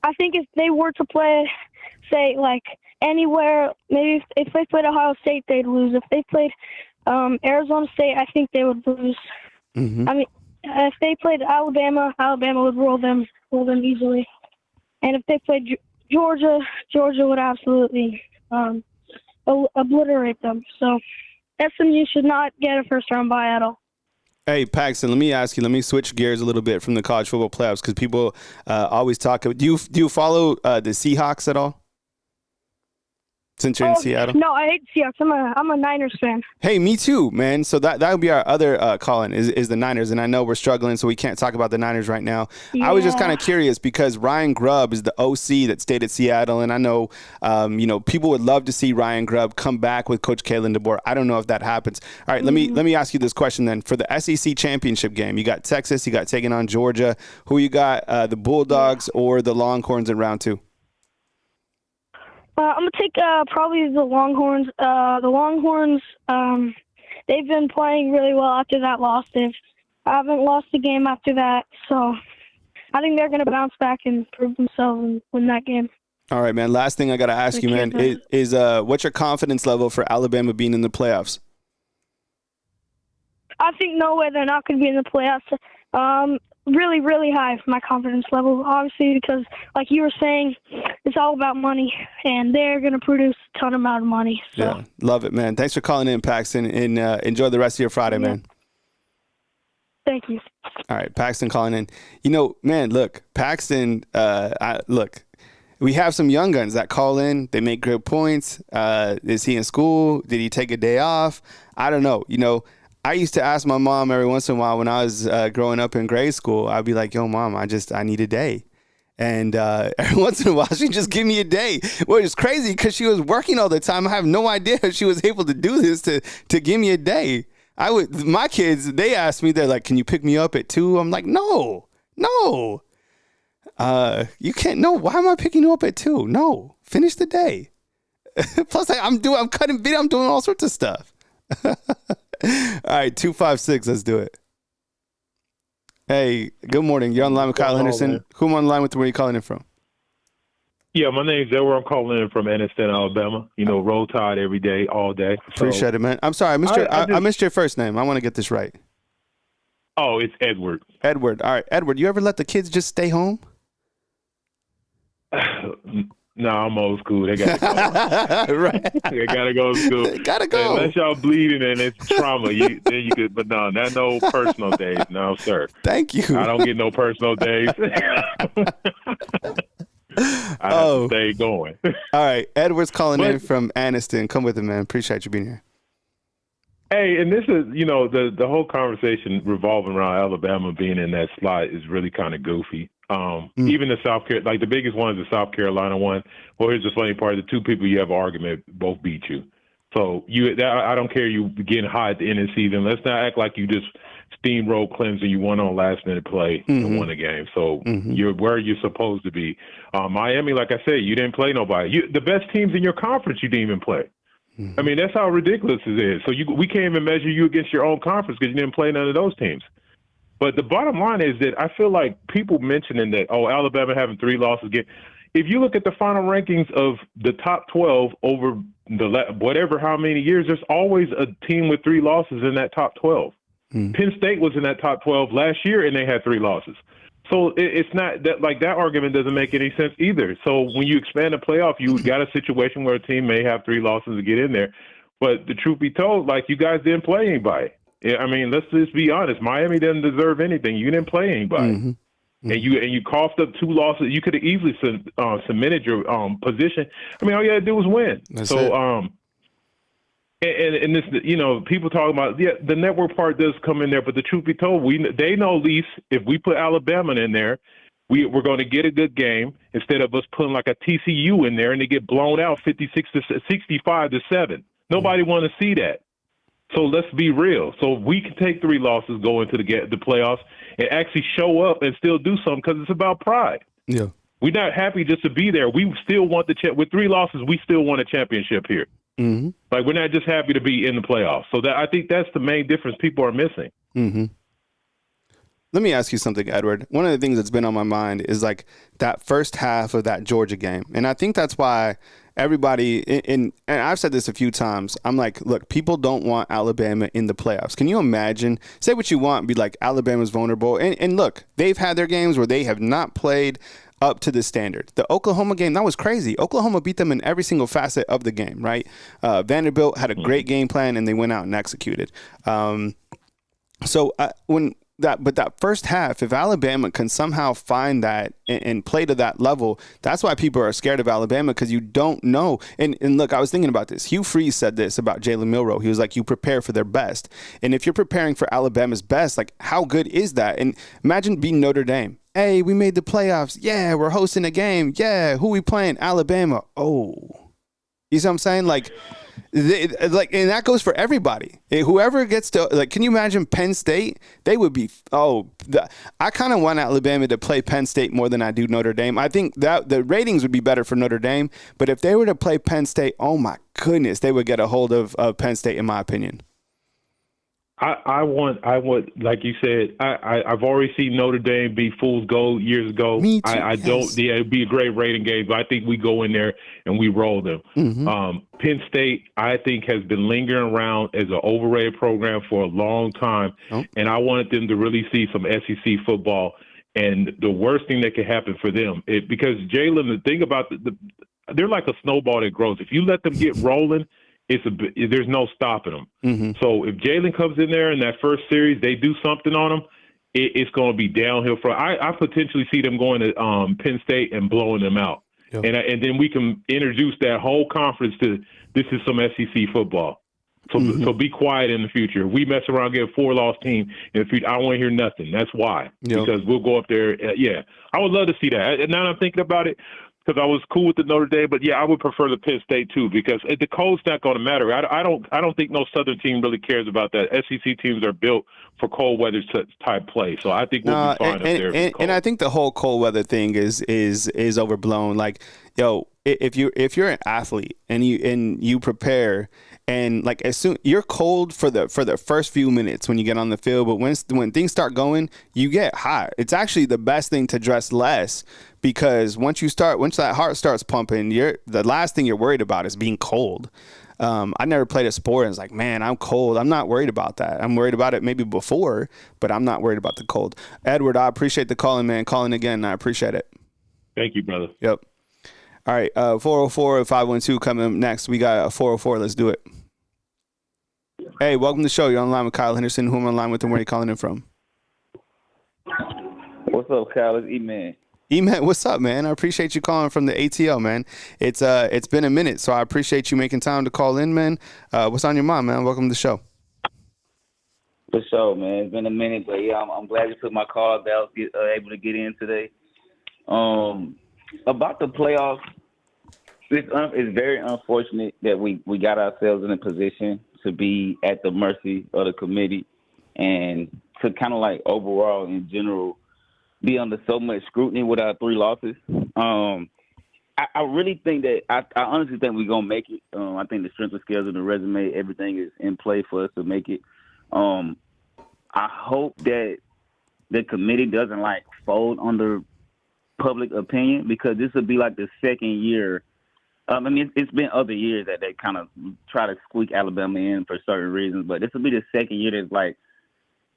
I think if they were to play, say, like, anywhere, maybe if they played Ohio State, they'd lose. If they played Arizona State, I think they would lose. Mm-hmm. I mean, if they played Alabama would roll them easily. And if they played Georgia, Georgia would absolutely obliterate them. So SMU should not get a first-round bye at all. Hey, Paxton, let me switch gears a little bit from the college football playoffs because people always talk. Do you follow the Seahawks at all? Since you're in Seattle? No, I hate Seahawks. I'm a Niners fan. Hey, me too, man. So that would be our other call-in is the Niners, and I know we're struggling, so we can't talk about the Niners right now. Yeah. I was just kind of curious because Ryan Grubb is the OC that stayed at Seattle, and I know people would love to see Ryan Grubb come back with Coach Kalen DeBoer. I don't know if that happens. All right, let me ask you this question then. For the SEC championship game, you got Texas, you got taking on Georgia. Who you got, the Bulldogs or the Longhorns in round 2? I'm going to take probably the Longhorns. The Longhorns, they've been playing really well after that loss. They haven't lost a game after that. So I think they're going to bounce back and prove themselves and win that game. All right, man. Last thing I got to ask you, man, is what's your confidence level for Alabama being in the playoffs? I think no way they're not going to be in the playoffs. Really, really high for my confidence level, obviously, because like you were saying, it's all about money, and they're going to produce a ton amount of money. So. Yeah, love it, man. Thanks for calling in, Paxton, and enjoy the rest of your Friday, man. Thank you. All right, Paxton calling in. Man, look, Paxton, we have some young guns that call in. They make good points. Is he in school? Did he take a day off? I don't know. I used to ask my mom every once in a while when I was growing up in grade school. I'd be like, yo, Mom, I need a day. And every once in a while, she'd just give me a day. Well, it's crazy because she was working all the time. I have no idea if she was able to do this to give me a day. My kids, they ask me, they're like, can you pick me up at 2? I'm like, no. You can't. No, why am I picking you up at 2? No, finish the day. Plus, I'm cutting video. I'm doing all sorts of stuff. All right, 256. Let's do it. Hey, good morning. You're on the line with Kyle Henderson. Man. Who am I on the line with? Where are you calling in from? Yeah, my name's Edward. I'm calling in from Anniston, Alabama. Roll Tide every day, all day. Appreciate it, man. I'm sorry, I missed your first name. I want to get this right. Oh, it's Edward. Edward. All right, Edward. You ever let the kids just stay home? No, I'm old school. They got to go. Right. They got to go to school. They got to go. Unless y'all bleeding and it's trauma, then you could. But no, not no personal days. No, sir. Thank you. I don't get no personal days. I have to stay going. All right. Edward's calling in from Anniston. Come with him, man. Appreciate you being here. Hey, and this is, the whole conversation revolving around Alabama being in that slot is really kind of goofy. Even the South Carolina, like the biggest one is the South Carolina one. Well, here's the funny part: the two people you have an argument both beat you. So I don't care you getting hot at the end of the season. Let's not act like you just steamrolled Clemson. You won on last minute play and won the game. So you're where you're supposed to be. Miami, like I said, you didn't play nobody. The best teams in your conference, you didn't even play. I mean, that's how ridiculous it is. So we can't even measure you against your own conference because you didn't play none of those teams. But the bottom line is that I feel like people mentioning that, Alabama having 3 losses again. If you look at the final rankings of the top 12 over how many years, there's always a team with 3 losses in that top 12. Penn State was in that top 12 last year, and they had 3 losses. So it's not that that argument doesn't make any sense either. So when you expand the playoff, you got a situation where a team may have 3 losses to get in there. But the truth be told, you guys didn't play anybody. I mean, let's just be honest. Miami doesn't deserve anything. You didn't play anybody, and you coughed up 2 losses. You could have easily cemented your position. I mean, all you had to do was win. That's it. And this, people talking about the network part does come in there, but the truth be told, they know at least if we put Alabama in there, we're going to get a good game instead of us putting like a TCU in there and they get blown out 65-7. Nobody want to see that. So let's be real. So we can take 3 losses, go into the playoffs, and actually show up and still do something because it's about pride. Yeah, we're not happy just to be there. We still want with 3 losses, we still want a championship here. We're not just happy to be in the playoffs. So I think that's the main difference people are missing. Let me ask you something, Edward. One of the things that's been on my mind is that first half of that Georgia game. And I think that's why everybody, and I've said this a few times, I'm like, look, people don't want Alabama in the playoffs. Can you imagine? Say what you want, be like, Alabama's vulnerable. And look, they've had their games where they have not played up to the standard. The Oklahoma game, that was crazy. Oklahoma beat them in every single facet of the game, right? Vanderbilt had a great game plan, and they went out and executed. But that first half, if Alabama can somehow find that and play to that level, that's why people are scared of Alabama, because you don't know. And look, I was thinking about this. Hugh Freeze said this about Jalen Milroe. He was like, you prepare for their best. And if you're preparing for Alabama's best, like, how good is that? And imagine being Notre Dame. Hey, we made the playoffs. Yeah, we're hosting a game. Yeah, who we playing? Alabama. Oh. You see what I'm saying? Like, and that goes for everybody. Whoever gets to, like, can you imagine Penn State? They would be, I kind of want Alabama to play Penn State more than I do Notre Dame. I think that the ratings would be better for Notre Dame, but if they were to play Penn State, oh my goodness, they would get a hold of Penn State, in my opinion. I want, like you said, I've already seen Notre Dame be fool's gold years ago. Me too, I don't, yeah, it'd be a great rating game, but I think we go in there and we roll them. Penn State, I think, has been lingering around as an overrated program for a long time, and I wanted them to really see some SEC football. And the worst thing that could happen for them, because Jalen, the thing about they're like a snowball that grows. If you let them get rolling, there's no stopping them. So if Jalen comes in there in that first series, they do something on them, it's going to be downhill. I potentially see them going to Penn State and blowing them out. Yep. And then we can introduce that whole conference to this is some SEC football. So be quiet in the future. If we mess around, get a 4-loss team in the future, I don't want to hear nothing. That's why. Yep. Because we'll go up there. I would love to see that. Now that I'm thinking about it, because I was cool with the Notre Dame, but I would prefer the Penn State too, because the cold's not going to matter. I don't think no Southern team really cares about that. SEC teams are built for cold weather type play, so I think we'll be fine up there. And I think the whole cold weather thing is overblown. Like, if you're an athlete and you prepare, and like, as soon you're cold for the first few minutes when you get on the field, but when things start going, you get hot. It's actually the best thing to dress less, because once that heart starts pumping, the last thing you're worried about is being cold. I never played a sport and it's like, man, I'm cold. I'm not worried about that. I'm worried about it maybe before, but I'm not worried about the cold. Edward, I appreciate the calling, man. Calling again, I appreciate it. Thank you, brother. Yep. All right, 404-512 coming next. We got a 404. Let's do it. Hey, welcome to the show. You're on line with Kyle Henderson. Who am I on line with and where are you calling in from? What's up, Kyle? It's E-Man. E-Man, what's up, man? I appreciate you calling from the ATL, man. It's been a minute, so I appreciate you making time to call in, man. What's on your mind, man? Welcome to the show. For sure, man. It's been a minute, but I'm glad you put my call that I was able to get in today. About the playoffs, it's very unfortunate that we got ourselves in a position to be at the mercy of the committee and to kind of like overall in general be under so much scrutiny with our 3 losses. I really think that I honestly think we're gonna make it. I think the strength of schedule, the resume, everything is in play for us to make it. I hope that the committee doesn't like fold under public opinion, because this would be like the second year. I mean, it's been other years that they kind of try to squeak Alabama in for certain reasons, but this will be the second year that's like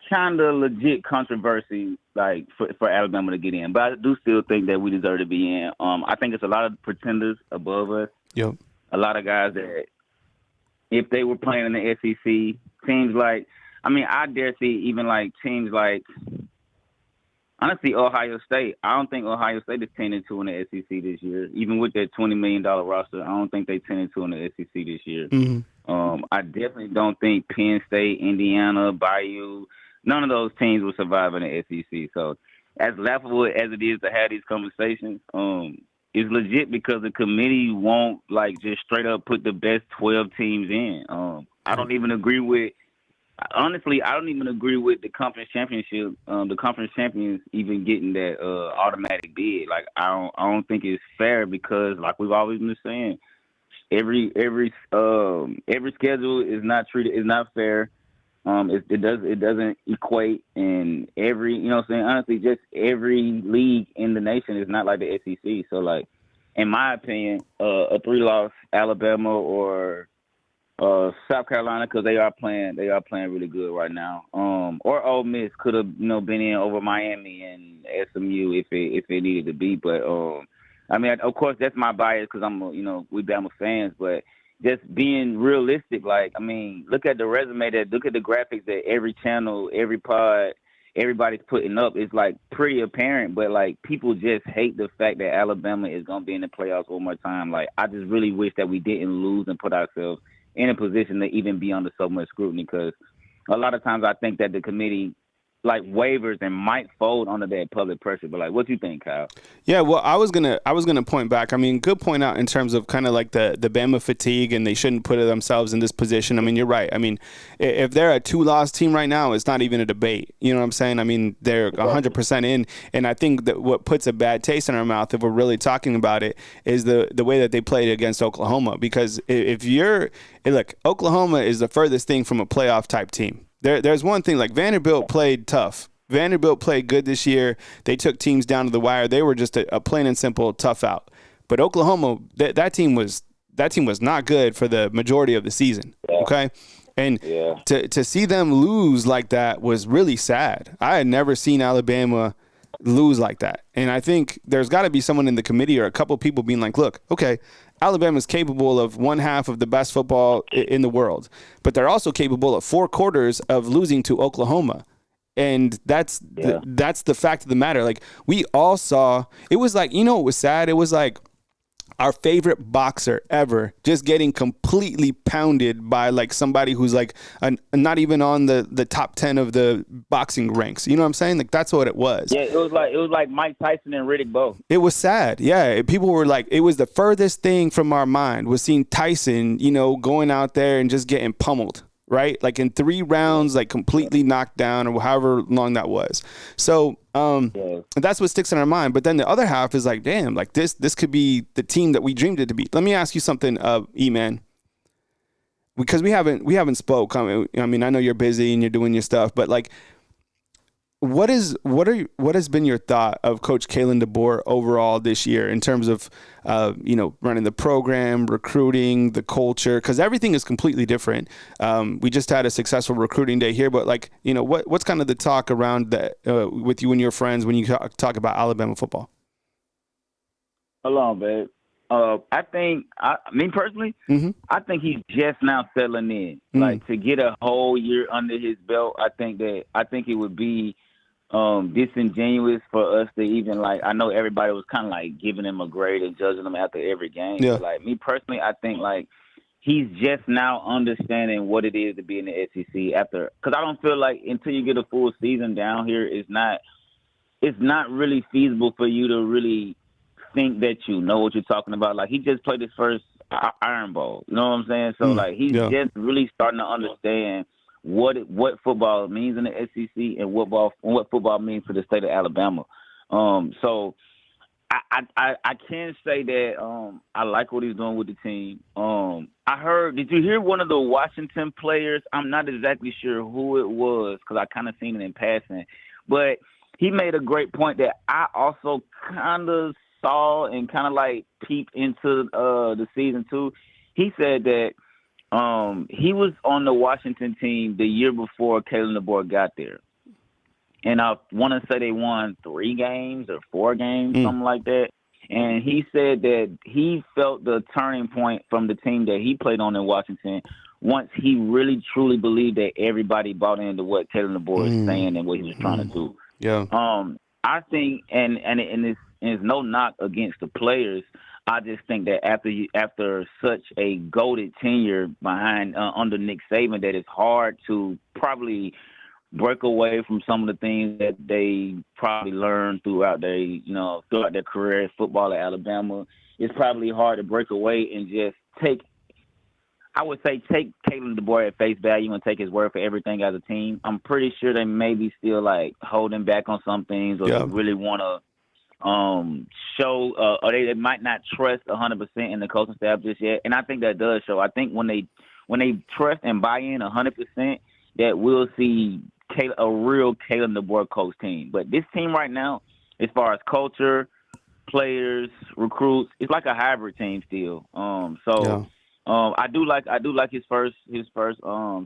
kind of legit controversy, like for Alabama to get in. But I do still think that we deserve to be in. I think it's a lot of pretenders above us. Yep. A lot of guys that if they were playing in the SEC, teams like, I dare see even like teams like, honestly, Ohio State. I don't think Ohio State is 10-2 in the SEC this year. Even with that $20 million roster, I don't think they're 10-2 in the SEC this year. I definitely don't think Penn State, Indiana, Bayou, none of those teams will survive in the SEC. So as laughable as it is to have these conversations, it's legit because the committee won't like just straight up put the best 12 teams in. I don't even agree with the conference championship. The conference champions even getting that automatic bid. Like I don't think it's fair, because like we've always been saying, every schedule is not fair. It doesn't equate, and honestly, just every league in the nation is not like the SEC. So like, in my opinion, a 3-loss Alabama or South Carolina, because they are playing really good right now. Or Ole Miss could have been in over Miami and SMU if it needed to be. But I mean, of course, that's my bias because we Bama fans. But just being realistic, like, I mean, look at the resume, look at the graphics that every channel, every pod, everybody's putting up. It's like pretty apparent, but like people just hate the fact that Alabama is gonna be in the playoffs one more time. Like, I just really wish that we didn't lose and put ourselves in a position to even be under so much scrutiny, because a lot of times I think that the committee like wavers and might fold under that public pressure. But like, what do you think, Kyle? Yeah, well, I was gonna point back. I mean, good point out in terms of kind of like the Bama fatigue, and they shouldn't put themselves in this position. I mean, you're right. I mean, if they're a 2-loss team right now, it's not even a debate. You know what I'm saying? I mean, they're 100% in, and I think that what puts a bad taste in our mouth, if we're really talking about it, is the way that they played against Oklahoma. Because look, Oklahoma is the furthest thing from a playoff type team. There's one thing, like Vanderbilt played tough. Vanderbilt played good this year. They took teams down to the wire. They were just a plain and simple tough out. But Oklahoma, that team was not good for the majority of the season. Okay, and to see them lose like that was really sad. I had never seen Alabama lose like that, and I think there's got to be someone in the committee or a couple of people being like, look, okay, Alabama's capable of one half of the best football in the world, but they're also capable of 4 quarters of losing to Oklahoma. And that's the fact of the matter. Like, we all saw, it was like, it was sad. It was like our favorite boxer ever just getting completely pounded by like somebody who's like not even on the top 10 of the boxing ranks. You know what I'm saying? Like, that's what it was. Yeah, it was like Mike Tyson and Riddick Bowe. It was sad. Yeah, people were like, it was the furthest thing from our mind was seeing Tyson, going out there and just getting pummeled. Right? Like in 3 rounds, like completely knocked down, or however long that was. So that's what sticks in our mind. But then the other half is like, damn, like this could be the team that we dreamed it to be. Let me ask you something, E-Man, because we haven't spoke. I mean, I know you're busy and you're doing your stuff, but like, what has been your thought of Coach Kalen DeBoer overall this year in terms of running the program, recruiting, the culture, because everything is completely different. We just had a successful recruiting day here, but like, what's kind of the talk around that with you and your friends when you talk about Alabama football? Hold on, babe. Me personally, I think he's just now settling in. Like, to get a whole year under his belt, I think it would be disingenuous for us to even, like, I know everybody was kind of like giving him a grade and judging him after every game. Yeah. But like, me personally, I think like he's just now understanding what it is to be in the SEC after, because I don't feel like until you get a full season down here, it's not really feasible for you to really think that you know what you're talking about. Like, he just played his first Iron Bowl. You know what I'm saying? So like, he's just really starting to understand what football means in the SEC and what football means for the state of Alabama. So I can say that I like what he's doing with the team. Did you hear one of the Washington players? I'm not exactly sure who it was because I kind of seen it in passing, but he made a great point that I also kind of saw and kind of like peeped into the season too. He said that he was on the Washington team the year before Kalen DeBoer got there. And I want to say they won 3 games or 4 games, something like that. And he said that he felt the turning point from the team that he played on in Washington once he really, truly believed that everybody bought into what Kalen DeBoer is saying and what he was trying to do. Yeah. I think, and it's no knock against the players. I just think that after such a goated tenure behind under Nick Saban, that it's hard to probably break away from some of the things that they probably learned throughout their career in football at Alabama. It's probably hard to break away and just take Kalen DeBoer at face value and take his word for everything as a team. I'm pretty sure they may be still like holding back on some things, or they really want to show, or they might not trust 100% in the coaching staff just yet. And I think that does show. I think when they trust and buy in 100%, that we'll see a real Kalen DeBoer coach team. But this team right now, as far as culture, players, recruits, it's like a hybrid team still. I do like his first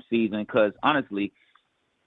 season because honestly,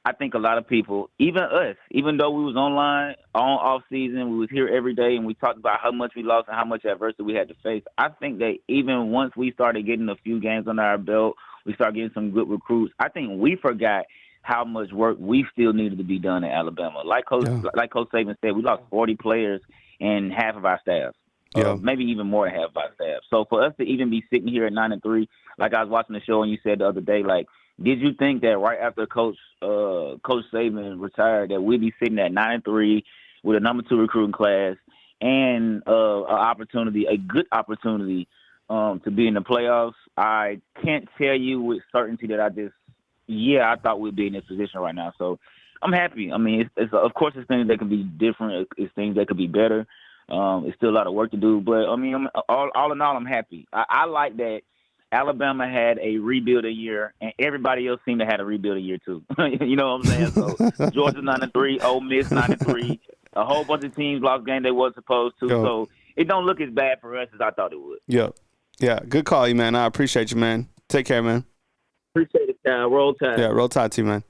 I think a lot of people, even us, even though we was online on off season, we was here every day and we talked about how much we lost and how much adversity we had to face. I think that even once we started getting a few games under our belt, we started getting some good recruits. I think we forgot how much work we still needed to be done in Alabama. Like Coach Saban said, we lost 40 players and half of our staff. Maybe even more than half of our staff. So for us to even be sitting here at 9-3, like I was watching the show and you said the other day, like, did you think that right after Coach Saban retired that we'd be sitting at 9-3 with a number 2 recruiting class and a good opportunity to be in the playoffs? I can't tell you with certainty that I thought we'd be in this position right now. So I'm happy. I mean, it's of course it's things that can be different. It's things that could be better. It's still a lot of work to do, but I mean, all in all, I'm happy. I like that Alabama had a rebuilding year, and everybody else seemed to have a rebuilding year too. You know what I'm saying? So Georgia 9-3, Ole Miss 9-3, a whole bunch of teams lost games they wasn't supposed to. So it don't look as bad for us as I thought it would. Yeah. Good call, you man. I appreciate you, man. Take care, man. Appreciate it. Roll Tide. Yeah, Roll Tide too, man.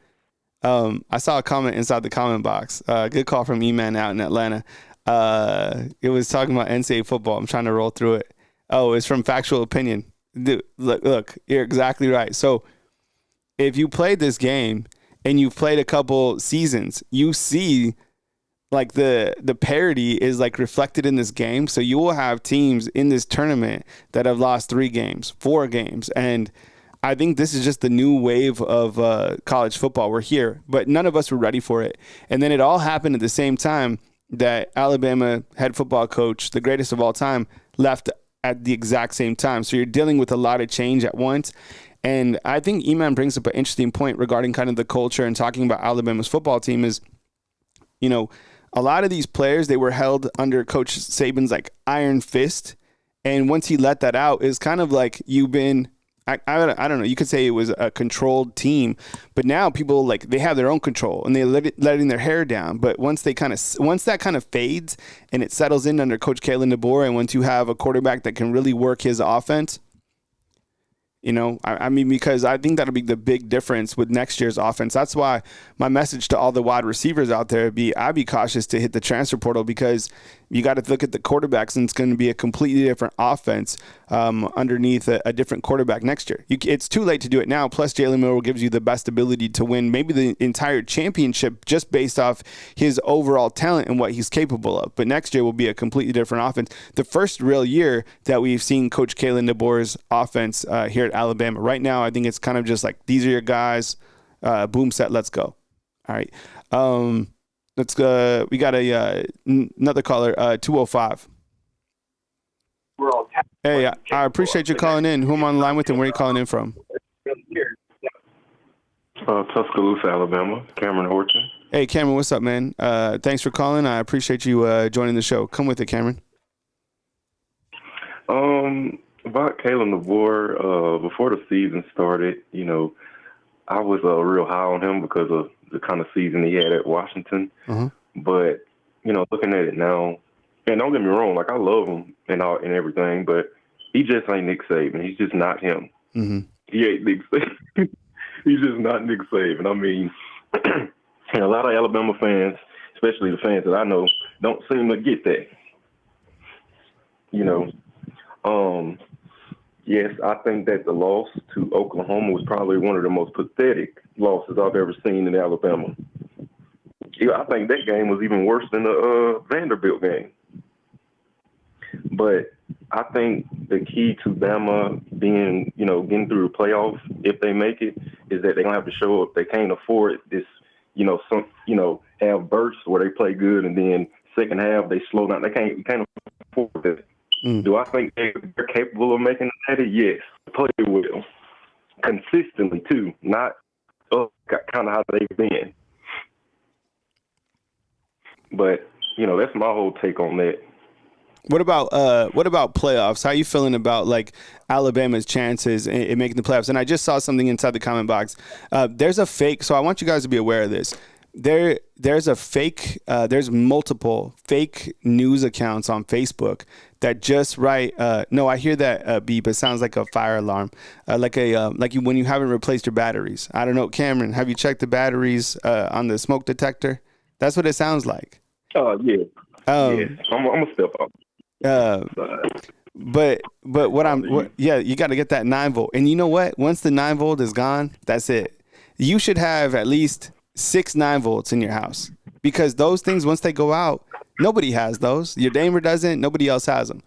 I saw a comment inside the comment box. Good call from E-Man out in Atlanta. It was talking about NCAA football. I'm trying to roll through it. Oh, it's from Factual Opinion. Dude, look, you're exactly right. So if you played this game and you've played a couple seasons, you see like the parity is like reflected in this game. So you will have teams in this tournament that have lost 3 games, 4 games. And I think this is just the new wave of college football. We're here, but none of us were ready for it. And then it all happened at the same time that Alabama head football coach, the greatest of all time, left at the exact same time. So you're dealing with a lot of change at once. And I think Eman brings up an interesting point regarding kind of the culture and talking about Alabama's football team is, you know, a lot of these players, they were held under Coach Saban's like iron fist. And once he let that out, it's kind of like you've been, I don't know, you could say it was a controlled team, but now people like they have their own control and they're letting their hair down. But once that kind of fades and it settles in under Coach Kalen DeBoer, and once you have a quarterback that can really work his offense, you know, I mean, because I think that'll be the big difference with next year's offense. That's why my message to all the wide receivers out there I'd be cautious to hit the transfer portal because you got to look at the quarterbacks and it's going to be a completely different offense underneath a different quarterback next year. It's too late to do it now. Plus, Jalen Milroe gives you the best ability to win maybe the entire championship just based off his overall talent and what he's capable of. But next year will be a completely different offense. The first real year that we've seen Coach Kalen DeBoer's offense here at Alabama. Right now, I think it's kind of just like, these are your guys, boom, set, let's go. All right. Let's go. We got another caller, 205. Hey, I appreciate you calling in. Who am I on the line with and where are you calling in from? Tuscaloosa, Alabama. Cameron Horton. Hey, Cameron, what's up, man? Thanks for calling. I appreciate you joining the show. Come with it, Cameron. About Kalen DeBoer, before the season started, you know, I was real high on him because of the kind of season he had at Washington. But, you know, looking at it now, and don't get me wrong, like I love him and everything, but he just ain't Nick Saban. He's just not him. He ain't Nick Saban. He's just not Nick Saban. I mean, and a lot of Alabama fans, especially the fans that I know, don't seem to get that. You know, yes, I think that the loss to Oklahoma was probably one of the most pathetic losses I've ever seen in Alabama. Yeah, I think that game was even worse than the Vanderbilt game. But I think the key to Bama being, you know, getting through the playoffs, if they make it, is that they're gonna have to show up. They can't afford this, you know, have bursts where they play good and then second half they slow down. They can't afford that. Do I think they're capable of making that? Yes. Play well. Consistently, too. Not kind of how they've been. But, you know, that's my whole take on that. What about playoffs? How are you feeling about like Alabama's chances in making the playoffs? And I just saw something inside the comment box. There's a fake, so I want you guys to be aware of this. there's a fake there's multiple fake news accounts on Facebook that just write no, I hear that beep. It sounds like a fire alarm, like when you haven't replaced your batteries. I don't know, Cameron, have you checked the batteries on the smoke detector? That's what it sounds like. Oh yeah. Yeah. I'm gonna step up. But you got to get that 9-volt. And you know what? Once the 9-volt is gone, that's it. You should have at least 6 9-volts in your house, because those things, once they go out, nobody has those. Your neighbor doesn't. Nobody else has them.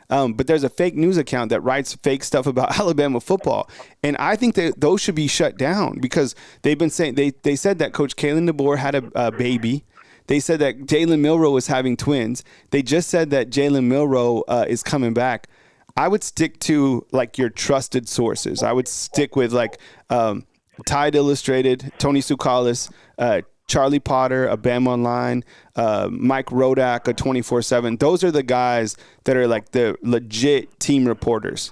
But there's a fake news account that writes fake stuff about Alabama football. And I think that those should be shut down, because they've been saying, they said that Coach Kalen DeBoer had a baby. They said that Jalen Milroe was having twins. They just said that Jalen Milroe is coming back. I would stick to like your trusted sources. I would stick with like Tide Illustrated, Tony Tsoukalis, Charlie Potter, a Bama Online, Mike Rodak, a 24/7. Those are the guys that are like the legit team reporters.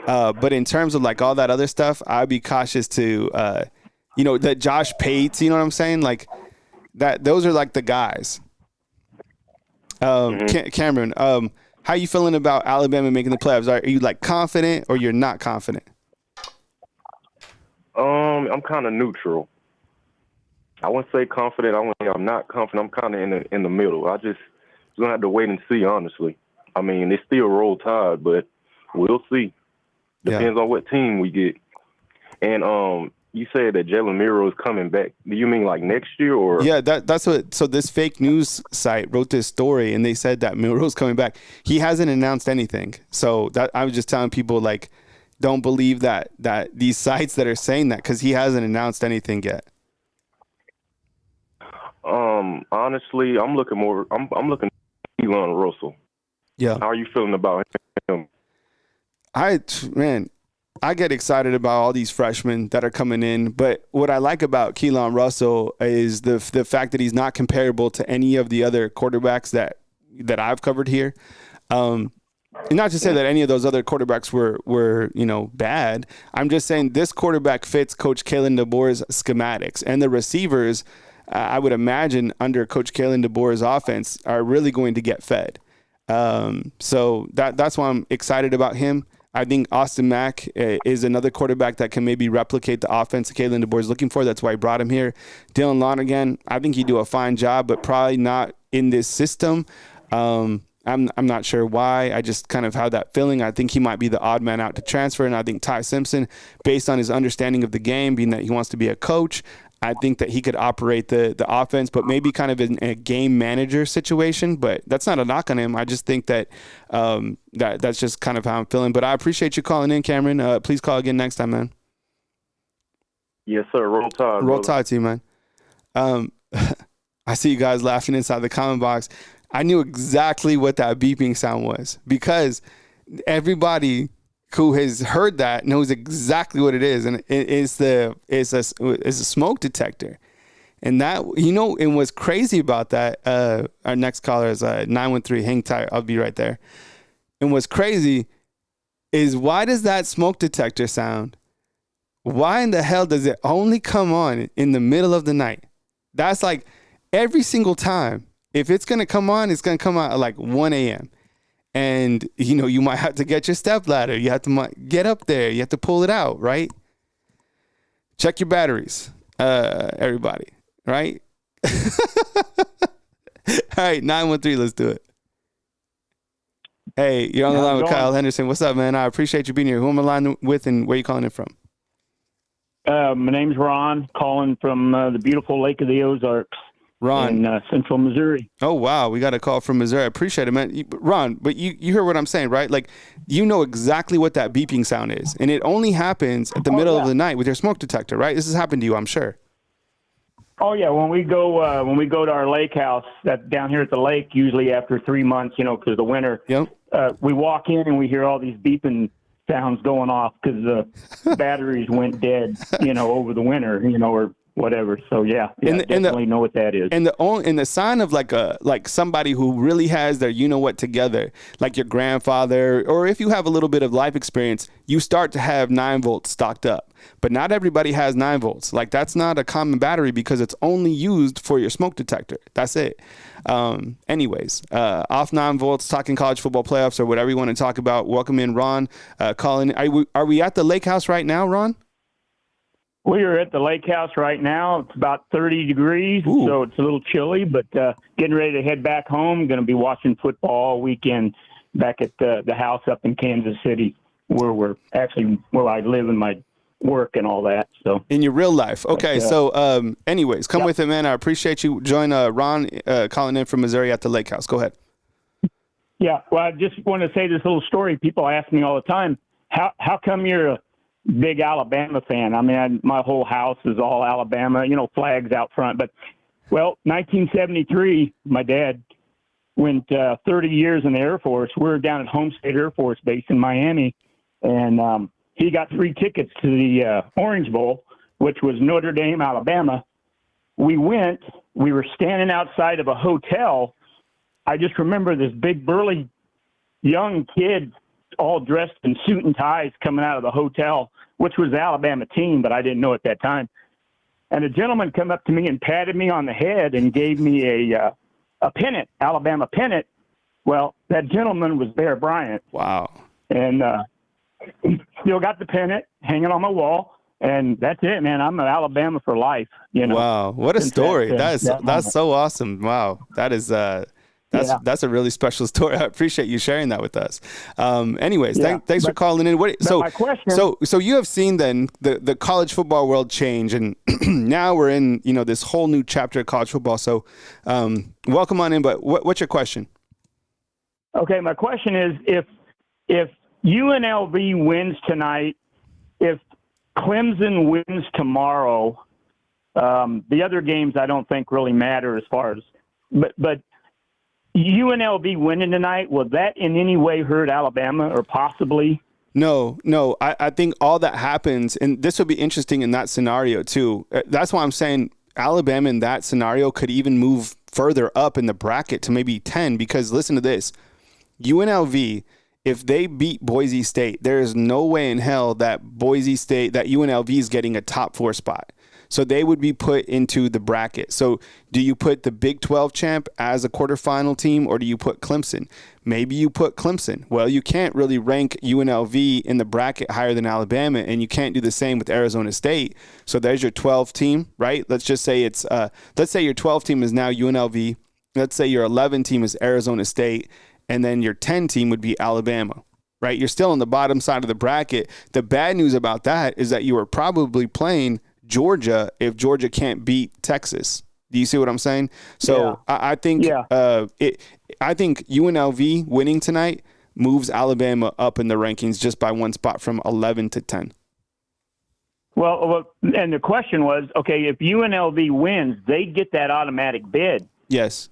But in terms of like all that other stuff, I'd be cautious to, that Josh Pates, you know what I'm saying? Like that, those are like the guys. Cameron, how you feeling about Alabama making the playoffs? Are you like confident or you're not confident? I'm kind of neutral. I wouldn't say confident. I'm not confident. I'm kind of in the middle. I just gonna have to wait and see. Honestly, I mean, it's still Roll Tide, but we'll see. Depends on what team we get. And you said that Jalen Milroe is coming back. Do you mean like next year or? Yeah, that's what. So this fake news site wrote this story, and they said that Milroe's coming back. He hasn't announced anything. So that I was just telling people, like, don't believe that these sites that are saying that, because he hasn't announced anything yet. Honestly, I'm looking at Elon Russell. Yeah. How are you feeling about him? I get excited about all these freshmen that are coming in, but what I like about Keelan Russell is the fact that he's not comparable to any of the other quarterbacks that I've covered here. And not to say that any of those other quarterbacks were bad. I'm just saying this quarterback fits Coach Kalen DeBoer's schematics, and the receivers, I would imagine under Coach Kalen DeBoer's offense, are really going to get fed. So that's why I'm excited about him. I think Austin Mack is another quarterback that can maybe replicate the offense Kalen DeBoer is looking for. That's why he brought him here. Dylan Lonergan, I think he'd do a fine job, but probably not in this system. I'm not sure why. I just kind of have that feeling. I think he might be the odd man out to transfer, and I think Ty Simpson, based on his understanding of the game, being that he wants to be a coach, I think that he could operate the offense, but maybe kind of in a game manager situation. But that's not a knock on him. I just think that that's just kind of how I'm feeling. But I appreciate you calling in, Cameron. Please call again next time, man. Yes, sir. Roll Tide. Roll Tide to you, man. I see you guys laughing inside the comment box. I knew exactly what that beeping sound was, because everybody who has heard that knows exactly what it is, and it's a smoke detector. And that, and what's crazy about that, our next caller is 913. Hang tight, I'll be right there. And what's crazy is, why does that smoke detector sound? Why in the hell does it only come on in the middle of the night? That's like every single time. If it's gonna come on, it's gonna come out at like 1 a.m. And, you might have to get your stepladder. You have to get up there. You have to pull it out, right? Check your batteries, everybody, right? All right, 913, let's do it. Hey, you're on the line with Kyle Henderson. What's up, man? I appreciate you being here. Who am I on the line with, and where are you calling it from? My name's Ron, calling from the beautiful Lake of the Ozarks. Ron. In central Missouri. Oh, wow. We got a call from Missouri. I appreciate it, man. Ron, but you hear what I'm saying, right? Like, you know exactly what that beeping sound is. And it only happens at the middle of the night with your smoke detector, right? This has happened to you, I'm sure. Oh, yeah. When we go to our lake house down here at the lake, usually after 3 months, because of the winter, we walk in and we hear all these beeping sounds going off because the batteries went dead, over the winter, or whatever. So definitely know what that is. And the sign of like somebody who really has their what together, like your grandfather, or if you have a little bit of life experience, you start to have 9 volts stocked up. But not everybody has 9 volts. Like, that's not a common battery because it's only used for your smoke detector. That's it. Anyways, off 9 volts, talking college football playoffs or whatever you want to talk about. Welcome in, Ron. Calling. Are we at the lake house right now, Ron? We are at the lake house right now. It's about 30 degrees, so it's a little chilly, but getting ready to head back home. Going to be watching football all weekend back at the house up in Kansas City, where I live and my work and all that. So in your real life. Okay. Anyways, come with it, man. I appreciate you. Join Ron calling in from Missouri at the lake house. Go ahead. Yeah. Well, I just want to say this little story. People ask me all the time, how come you're a big Alabama fan? I mean, my whole house is all Alabama, flags out front. But, 1973, my dad went 30 years in the Air Force. We're down at Homestead Air Force Base in Miami. And he got free tickets to the Orange Bowl, which was Notre Dame, Alabama. We went. We were standing outside of a hotel. I just remember this big, burly young kid all dressed in suit and ties coming out of the hotel, which was the Alabama team, but I didn't know at that time. And a gentleman come up to me and patted me on the head and gave me a pennant, Alabama pennant. Well, that gentleman was Bear Bryant. Wow. And still got the pennant hanging on my wall, and that's it, man. I'm an Alabama for life. Wow, what a story! That's so awesome. Wow, that's a really special story. I appreciate you sharing that with us. Anyways, thanks for calling in. My question, so you have seen then the college football world change, and now we're in this whole new chapter of college football. So welcome on in. But what's your question? Okay, my question is if UNLV wins tonight, if Clemson wins tomorrow, the other games I don't think really matter as far as, but UNLV winning tonight, will that in any way hurt Alabama or possibly? No. I think all that happens, and this would be interesting in that scenario too. That's why I'm saying Alabama in that scenario could even move further up in the bracket to maybe 10, because listen to this. UNLV, if they beat Boise State, there is no way in hell that UNLV is getting a top 4 spot. So they would be put into the bracket. So do you put the Big 12 champ as a quarterfinal team, or do you put Clemson? Maybe you put Clemson. Well, you can't really rank UNLV in the bracket higher than Alabama, and you can't do the same with Arizona State. So there's your 12 team, right? Let's just say let's say your 12 team is now UNLV. Let's say your 11 team is Arizona State, and then your 10 team would be Alabama, right? You're still on the bottom side of the bracket. The bad news about that is that you are probably playing Georgia if Georgia can't beat Texas. Do you see what I'm saying? So I think I think UNLV winning tonight moves Alabama up in the rankings just by 1 spot from 11 to 10. Well, and the question was, okay, if UNLV wins, they get that automatic bid. Yes.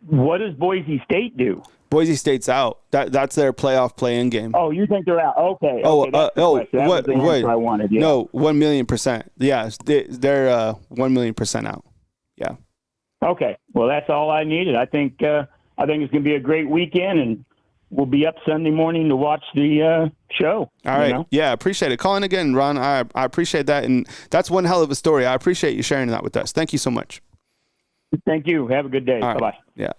What does Boise State do? Boise State's out. That's their playoff play-in game. Oh, you think they're out? Okay. What? Was the answer I wanted. Yeah. No, 1,000,000%. Yeah, they're 1,000,000% out. Yeah. Okay. Well, that's all I needed. I think it's going to be a great weekend, and we'll be up Sunday morning to watch the show. All right. Yeah, appreciate it. Calling again, Ron. I appreciate that, and that's one hell of a story. I appreciate you sharing that with us. Thank you so much. Thank you. Have a good day. Right. Bye-bye. Yeah.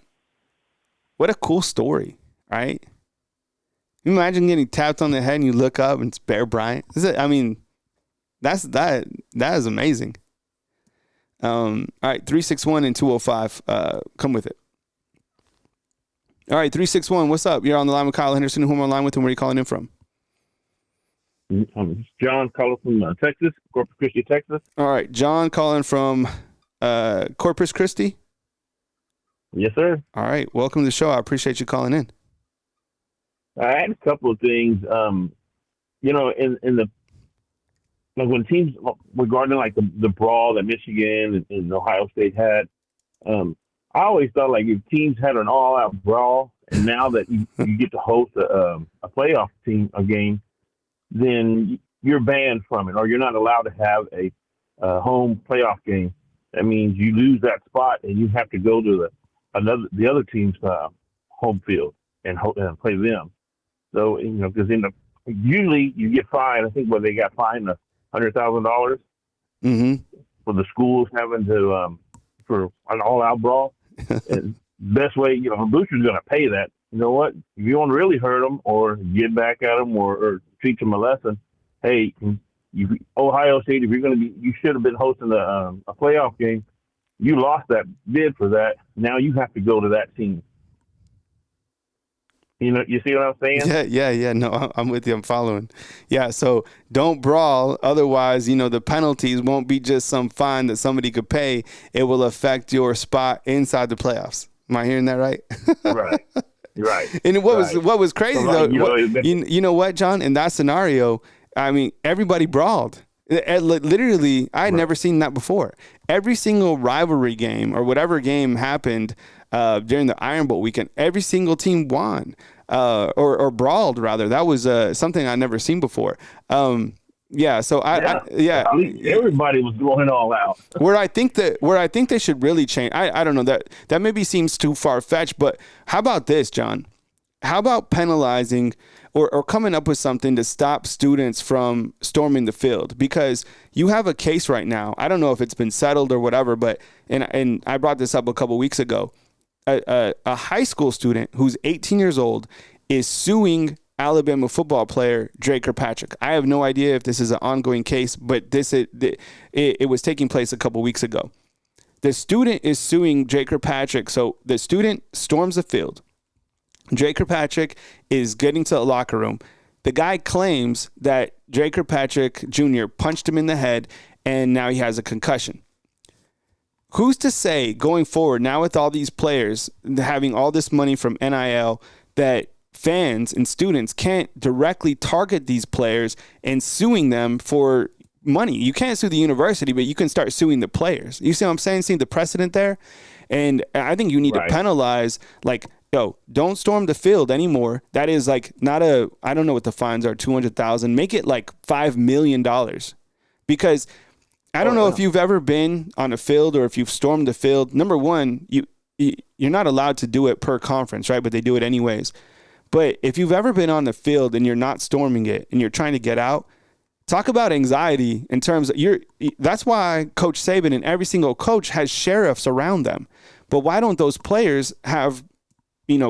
What a cool story, right? You imagine getting tapped on the head and you look up and it's Bear Bryant. That is amazing. All right, 361 and 205. Come with it. All right, 361. What's up? You're on the line with Kyle Henderson. Who am I on the line with, and where are you calling in from? John calling from Texas, Corpus Christi, Texas. All right, John calling from Corpus Christi. Yes, sir. All right. Welcome to the show. I appreciate you calling in. I had a couple of things. In the when teams regarding like the brawl that Michigan and Ohio State had, I always thought like if teams had an all-out brawl, and now that you get to host a playoff game, then you're banned from it, or you're not allowed to have a home playoff game, that means you lose that spot and you have to go to the other team's home field and play them. So because usually you get fined. I think they got fined $100,000 for the schools having to for an all-out brawl. And best way, the booster's going to pay that. You know what? If you want to really hurt them or get back at them or teach them a lesson, hey, Ohio State, if you're going to you should have been hosting a playoff game. You lost that bid for that. Now you have to go to that team. You see what I'm saying? Yeah. No, I'm with you. I'm following. Yeah, so don't brawl. Otherwise, the penalties won't be just some fine that somebody could pay. It will affect your spot inside the playoffs. Am I hearing that right? Right. And what was crazy, so, though, you know what, John? In that scenario, I mean, everybody brawled. Literally, I had never seen that before. Every single rivalry game or whatever game happened during the Iron Bowl weekend, every single team won or brawled, rather. That was something I'd never seen before. So everybody was going all out. where I think they should really change. I don't know, that maybe seems too far fetched, but how about this, John? How about penalizing or coming up with something to stop students from storming the field? Because you have a case right now. I don't know if it's been settled or whatever, but and I brought this up a couple weeks ago. A high school student who's 18 years old is suing Alabama football player Drake Kirkpatrick. I have no idea if this is an ongoing case, but it was taking place a couple weeks ago. The student is suing Drake Kirkpatrick. So the student storms the field. Drake Kirkpatrick is getting to the locker room. The guy claims that Drake Kirkpatrick Jr. punched him in the head, and now he has a concussion. Who's to say going forward, now with all these players having all this money from NIL, that fans and students can't directly target these players and suing them for money? You can't sue the university, but you can start suing the players. You see what I'm saying? Seeing the precedent there? And I think you need to penalize, don't storm the field anymore. That is I don't know what the fines are, $200,000. Make it like $5 million. Because I don't know if you've ever been on a field or if you've stormed the field. Number one, you're not allowed to do it per conference, right? But they do it anyways. But if you've ever been on the field and you're not storming it and you're trying to get out, talk about anxiety in terms of that's why Coach Saban and every single coach has sheriffs around them. But why don't those players have,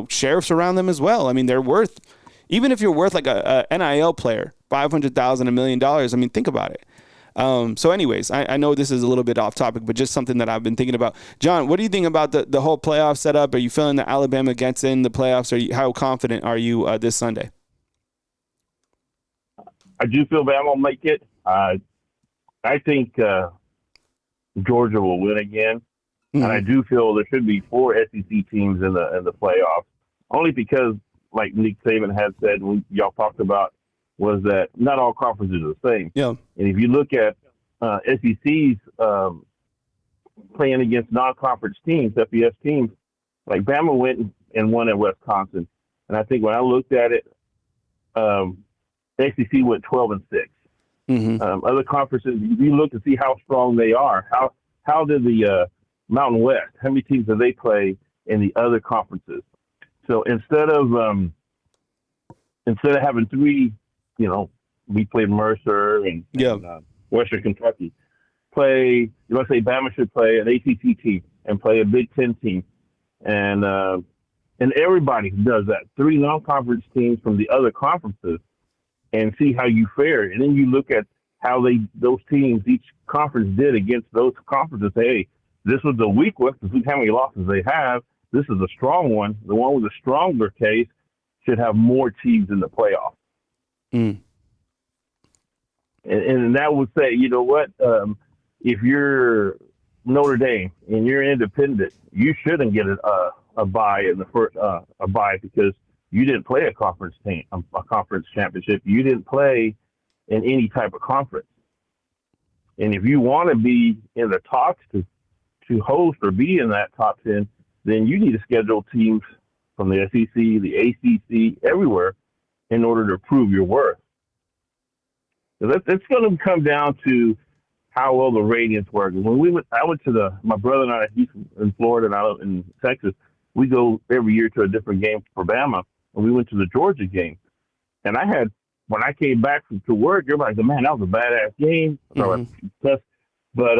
sheriffs around them as well? I mean, they're worth, even if you're worth like a NIL player, $500,000, $1 million. I mean, think about it. So anyways, I know this is a little bit off topic, but just something that I've been thinking about. John, what do you think about the whole playoff setup? Are you feeling that Alabama gets in the playoffs? How confident are you this Sunday? I do feel Bama will make it. I think Georgia will win again. Mm-hmm. And I do feel there should be 4 SEC teams in the playoffs, only because, like Nick Saban had said, when y'all talked about, was that not all conferences are the same. Yeah. And if you look at SEC's playing against non-conference teams, FBS teams, like Bama went and won at Wisconsin. And I think when I looked at it, SEC went 12-6. Mm-hmm. Other conferences, if you look to see how strong they are, how did the Mountain West, how many teams do they play in the other conferences? So instead of having 3, we played Mercer and Western Kentucky. Let's say Bama should play an ACC team and play a Big Ten team. And everybody does that. 3 non-conference teams from the other conferences and see how you fare. And then you look at how those teams, each conference did against those conferences. Say, hey, this was the weak one because look how many losses they have. This is a strong one. The one with a stronger case should have more teams in the playoffs. Mm. And that would say, you know what? If you're Notre Dame and you're independent, you shouldn't get a bye in the first a bye because you didn't play a conference championship. You didn't play in any type of conference. And if you want to be in the talks to host or be in that top 10, then you need to schedule teams from the SEC, the ACC, everywhere in order to prove your worth. So it's going to come down to how well the ratings work. When I went to my brother and I, he's in Florida and I live in Texas. We go every year to a different game for Bama, and we went to the Georgia game. And when I came back to work, everybody said, "Man, that was a badass game." But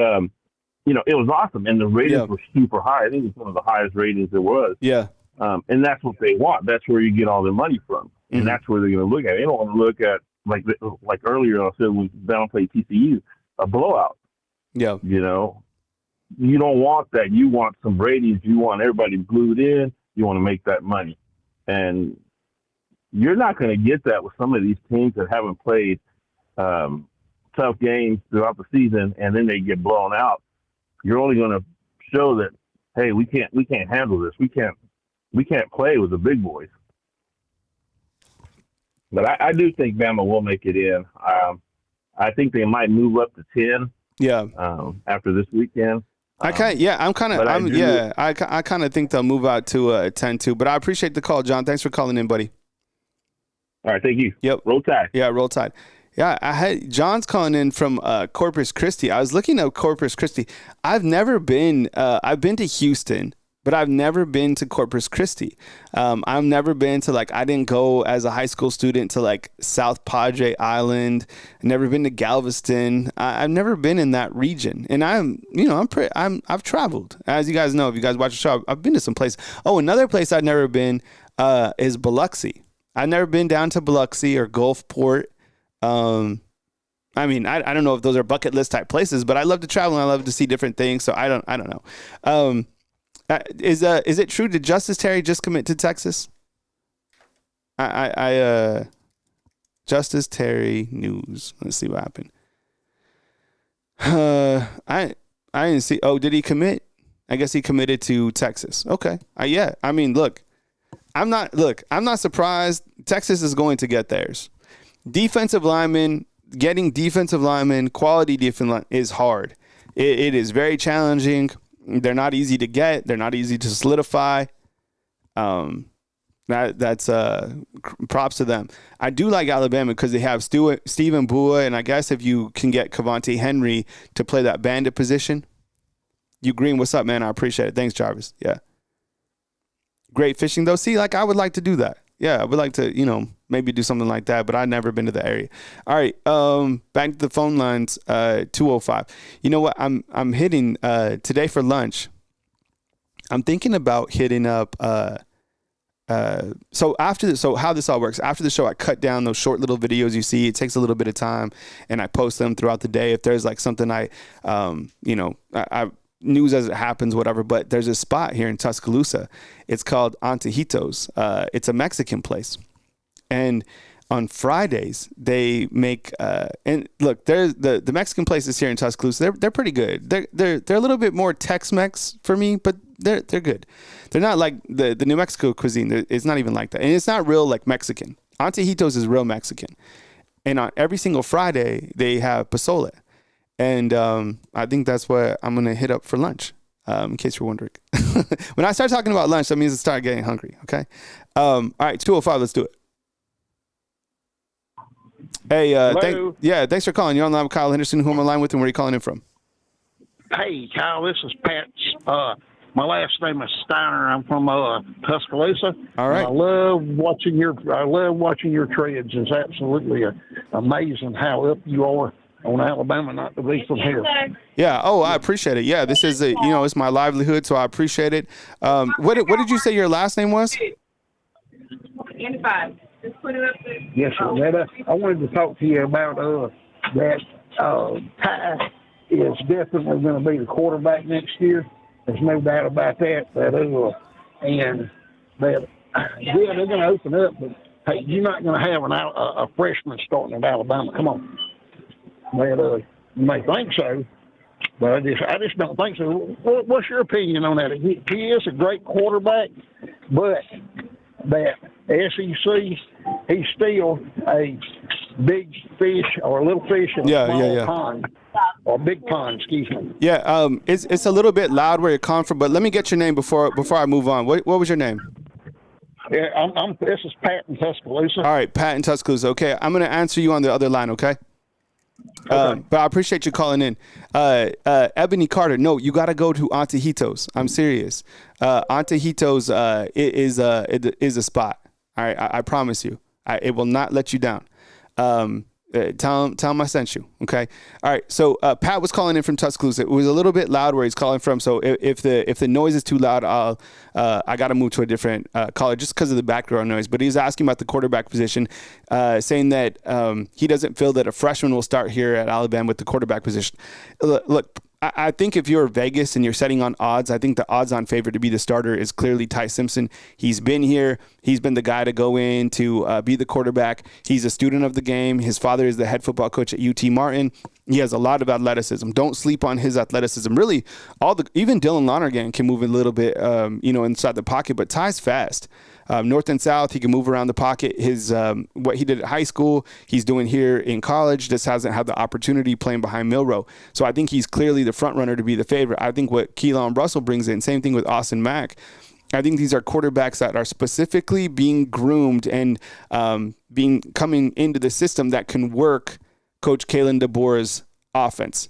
it was awesome, and the ratings were super high. I think it's one of the highest ratings there was. Yeah. And that's what they want. That's where you get all their money from, and that's where they're going to look at. They don't want to look at like earlier I said when Bama played TCU, a blowout. Yeah. You don't want that. You want some ratings. You want everybody glued in. You want to make that money, and you're not going to get that with some of these teams that haven't played tough games throughout the season, and then they get blown out. You're only going to show that, hey, we can't handle this. We can't play with the big boys. But I do think Bama will make it in. I think they might move up to 10. Yeah. After this weekend. I kind of think they'll move out to 10 too. But I appreciate the call, John. Thanks for calling in, buddy. All right, thank you. Yep. Roll Tide. Yeah, Roll Tide. Yeah, I had John's calling in from Corpus Christi. I was looking at Corpus Christi. I've never been. I've been to Houston, but I've never been to Corpus Christi. I've never been to I didn't go as a high school student to South Padre Island. I've never been to Galveston. I've never been in that region, and I've traveled. As you guys know, if you guys watch the show, I've been to some places. Oh, another place I've never been is Biloxi. I've never been down to Biloxi or Gulfport. I don't know if those are bucket list type places, but I love to travel and I love to see different things. So I don't know. Is it true? Did Justice Terry just commit to Texas? Justice Terry news. Let's see what happened. I didn't see. Oh, did he commit? I guess he committed to Texas. Okay. Yeah. I mean, look, I'm not surprised. Texas is going to get theirs. Getting defensive linemen, quality defense is hard. It is very challenging. They're not easy to get. They're not easy to solidify. That's props to them. I do like Alabama because they have Stephen Bua, and I guess if you can get Cavante Henry to play that bandit position. You Green, what's up, man? I appreciate it. Thanks, Jarvis. Yeah. Great fishing, though. See, I would like to do that. Yeah, I would like to, maybe do something like that, but I've never been to the area. All right, back to the phone lines, 205. You know what? I'm hitting today for lunch. I'm thinking about hitting up. So how this all works? After the show, I cut down those short little videos you see. It takes a little bit of time, and I post them throughout the day. If there's something I news as it happens, whatever. But there's a spot here in Tuscaloosa. It's called Antojitos. It's a Mexican place. And on Fridays, they make, and look, there's the Mexican places here in Tuscaloosa. They're pretty good. They're a little bit more Tex-Mex for me, but they're good. They're not like the New Mexico cuisine. It's not even like that. And it's not real Mexican. Antojitos is real Mexican. And on every single Friday, they have pozole. And I think that's what I'm going to hit up for lunch, in case you're wondering. When I start talking about lunch, that means I start getting hungry, okay? All right, 205, let's do it. Hey, thanks for calling. You're on line with Kyle Henderson. Who am I on line with, and where are you calling in from? Hey, Kyle, this is Pat. My last name is Steiner. I'm from Tuscaloosa. All right. I love watching your treads. It's absolutely amazing how up you are on Alabama not to be from here. Yeah. Oh, I appreciate it. Yeah, this is it's my livelihood, so I appreciate it. What did you say your last name was? 25. Just put it up there. Yes, sir. I wanted to talk to you about that. Ty is definitely going to be the quarterback next year. There's no doubt about that. They're going to open up, but hey, you're not going to have a freshman starting at Alabama. Come on. You may think so, but I just don't think so. What's your opinion on that? He is a great quarterback, but that SEC, he's still a big fish or a little fish in a small pond. Or big pond, excuse me. Yeah, it's a little bit loud where you're calling from, but let me get your name before I move on. What was your name? Yeah, this is Pat in Tuscaloosa. All right, Pat in Tuscaloosa. Okay, I'm going to answer you on the other line, okay? But I appreciate you calling in. Ebony Carter, no, you got to go to Antojitos. I'm serious. Antojitos is a spot. All right, I promise you. It will not let you down. Tell him I sent you. Okay. All right. So Pat was calling in from Tuscaloosa. It was a little bit loud where he's calling from. So if the noise is too loud, I got to move to a different caller just because of the background noise. But he's asking about the quarterback position, saying that he doesn't feel that a freshman will start here at Alabama with the quarterback position. Look, I think if you're Vegas and you're setting on odds, I think the odds-on favorite to be the starter is clearly Ty Simpson. He's been here. He's been the guy to go in to be the quarterback. He's a student of the game. His father is the head football coach at UT Martin. He has a lot of athleticism. Don't sleep on his athleticism. Really, even Dylan Lonergan can move a little bit, inside the pocket. But Ty's fast. North and south, he can move around the pocket. His what he did at high school, he's doing here in college. Just hasn't had the opportunity playing behind Milroe. So I think he's clearly the front runner to be the favorite. I think what Keelan Russell brings in, same thing with Austin Mack. I think these are quarterbacks that are specifically being groomed and coming into the system that can work Coach Kalen DeBoer's offense.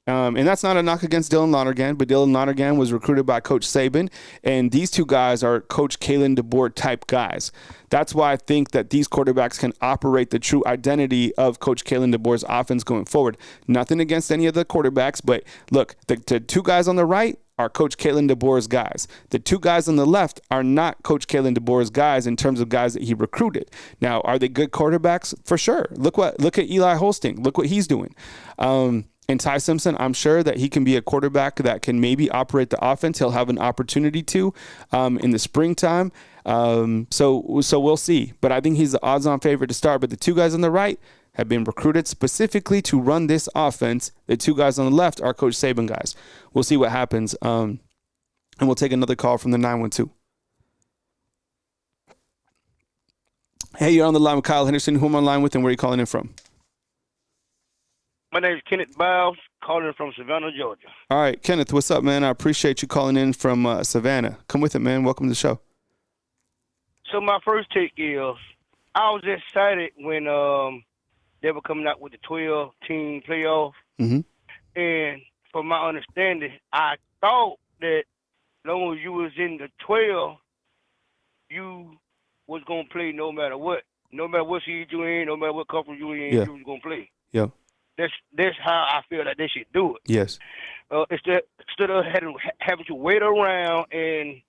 And that's not a knock against Dylan Lonergan, but Dylan Lonergan was recruited by Coach Saban, and these two guys are Coach Kalen DeBoer type guys. That's why I think that these quarterbacks can operate the true identity of Coach Kalen DeBoer's offense going forward. Nothing against any of the quarterbacks, but look, the two guys on the right are Coach Kalen DeBoer's guys. The two guys on the left are not Coach Kalen DeBoer's guys in terms of guys that he recruited. Now, are they good quarterbacks? For sure. Look at Eli Holsting. Look what he's doing. And Ty Simpson, I'm sure that he can be a quarterback that can maybe operate the offense. He'll have an opportunity to in the springtime. So we'll see. But I think he's the odds-on favorite to start. But the two guys on the right have been recruited specifically to run this offense. The two guys on the left are Coach Saban guys. We'll see what happens. And we'll take another call from the 912. Hey, you're on the line with Kyle Henderson. Who am I on the line with and where are you calling in from? My name is Kenneth Biles, calling from Savannah, Georgia. All right, Kenneth, what's up, man? I appreciate you calling in from Savannah. Come with it, man. Welcome to the show. So my first take is, I was excited when they were coming out with the 12-team playoff. Mm-hmm. And from my understanding, I thought that as long as you was in the 12, you was going to play no matter what. No matter what seed you in, no matter what conference you in, you was going to play. Yeah. That's how I feel that they should do it. Yes. Instead of having to wait around and,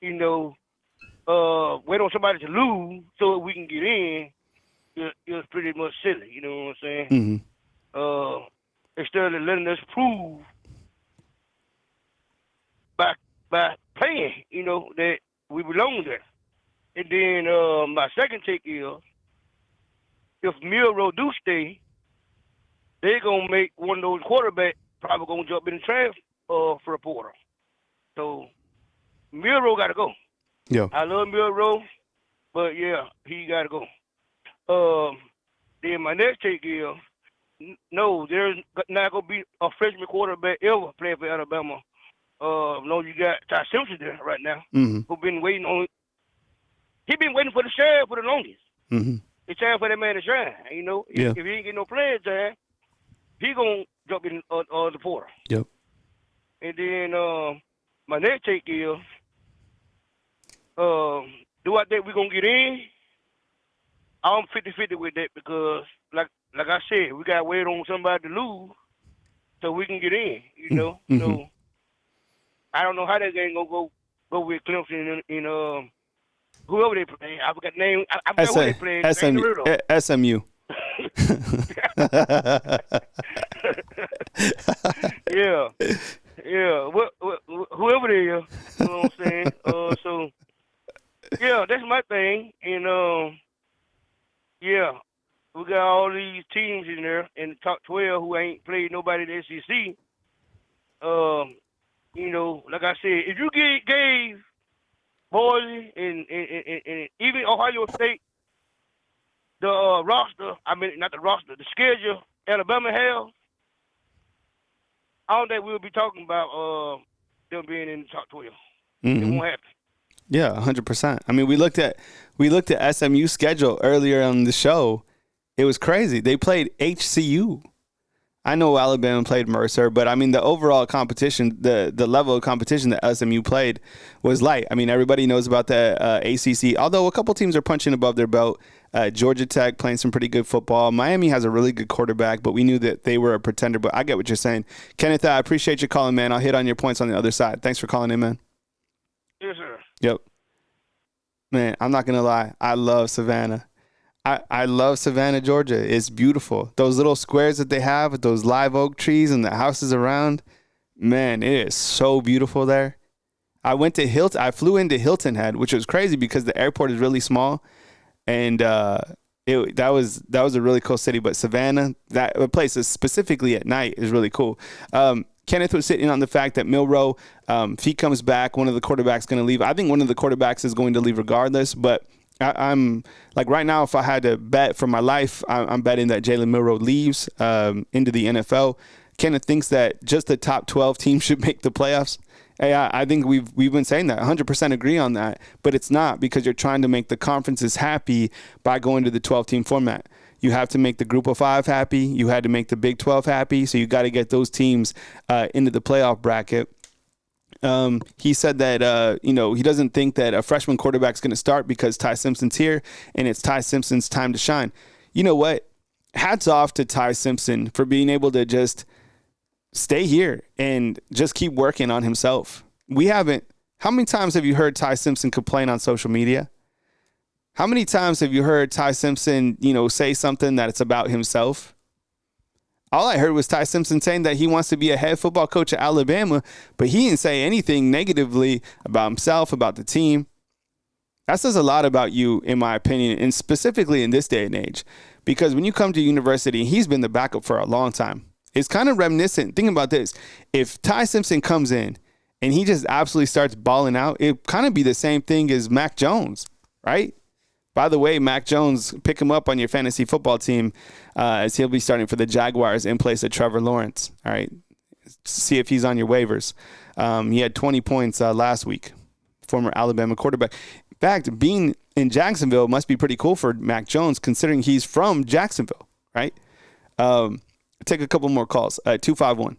wait on somebody to lose so we can get in, it's pretty much silly. You know what I'm saying? Mm-hmm. Instead of letting us prove by playing, that we belong there. And then my second take is, if Milroe do stay, they're going to make one of those quarterbacks probably going to jump in the transfer portal. So, Milroe got to go. Yeah. I love Milroe, but, yeah, he got to go. Then my next take is, no, there's not going to be a freshman quarterback ever playing for Alabama. No, you got Ty Simpson there right now, who been waiting on – he been waiting for the shine for the longest. Mm-hmm. It's time for that man to shine, If he ain't getting no playing time, he gonna jump in the portal. Yep. And then my next take is, do I think we're gonna get in? I'm 50-50 with that because, like I said, we gotta wait on somebody to lose so we can get in. Mm-hmm. So I don't know how that game gonna go with Clemson and whoever they play. I forgot the name. I forgot who they play. SMU. Yeah. Whoever they are, you know what I'm saying? So, yeah, that's my thing. And, we got all these teams in there in the top 12 who ain't played nobody in the SEC. Like I said, if you gave Boise and even Ohio State the roster, not the roster, the schedule Alabama has, I don't think we'll be talking about them being in the top 12. Mm-hmm. It won't happen. Yeah, 100%. I mean, we looked at SMU's schedule earlier on the show, It was crazy. They played HCU. I know Alabama played Mercer, but I mean the overall competition, the level of competition that SMU played was light. I mean everybody knows about the ACC, although a couple teams are punching above their belt. Georgia Tech playing some pretty good football. Miami has a really good quarterback, but we knew that they were a pretender. But I get what you're saying. Kenneth, I appreciate you calling, man. I'll hit on your points on the other side. Thanks for calling in, man. Yes, sir. Yep. Man, I'm not going to lie. I love Savannah. I love Savannah, Georgia. It's beautiful. Those little squares that they have with those live oak trees and the houses around, man, it is so beautiful there. I flew into Hilton Head, which was crazy because the airport is really small, and that was a really cool city. But Savannah, that place is specifically at night is really cool. Kenneth was sitting on the fact that Milroe, if he comes back, one of the quarterbacks going to leave. I think one of the quarterbacks is going to leave regardless, but I'm like right now, if I had to bet for my life, I'm betting that Jalen Milroe leaves into the NFL. Kenneth thinks that just the top 12 teams should make the playoffs. Hey, I think we've been saying that, 100% agree on that, but it's not because you're trying to make the conferences happy by going to the 12-team format. You have to make the Group of 5 happy. You had to make the Big 12 happy, so you got to get those teams into the playoff bracket. He said that, he doesn't think that a freshman quarterback is going to start because Ty Simpson's here and it's Ty Simpson's time to shine. You know what? Hats off to Ty Simpson for being able to just stay here and just keep working on himself. How many times have you heard Ty Simpson complain on social media? How many times have you heard Ty Simpson, say something that it's about himself? All I heard was Ty Simpson saying that he wants to be a head football coach at Alabama, but he didn't say anything negatively about himself, about the team. That says a lot about you, in my opinion, and specifically in this day and age. Because when you come to university, he's been the backup for a long time. It's kind of reminiscent. Think about this. If Ty Simpson comes in and he just absolutely starts balling out, it kind of be the same thing as Mac Jones, right? By the way, Mac Jones, pick him up on your fantasy football team as he'll be starting for the Jaguars in place of Trevor Lawrence. All right. See if he's on your waivers. He had 20 points last week, former Alabama quarterback. In fact, being in Jacksonville must be pretty cool for Mac Jones considering he's from Jacksonville, right? Take a couple more calls. 251.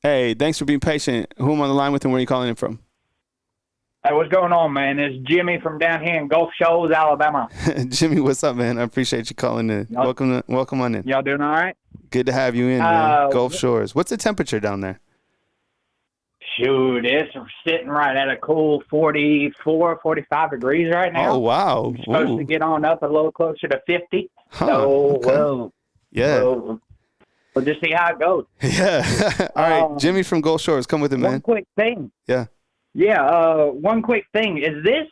Hey, thanks for being patient. Who am I on the line with and where are you calling in from? Hey, what's going on, man? It's Jimmy from down here in Gulf Shores, Alabama. Jimmy, what's up, man? I appreciate you calling in. Welcome on in. Y'all doing all right? Good to have you in, man. Gulf Shores. What's the temperature down there? Shoot, it's sitting right at a cool 44, 45 degrees right now. Oh, wow. We're supposed to get on up a little closer to 50. Huh, so, okay. Yeah. We'll just see how it goes. Yeah. All right, Jimmy from Gulf Shores, come with it, man. One quick thing. Yeah. Yeah, one quick thing. Is this,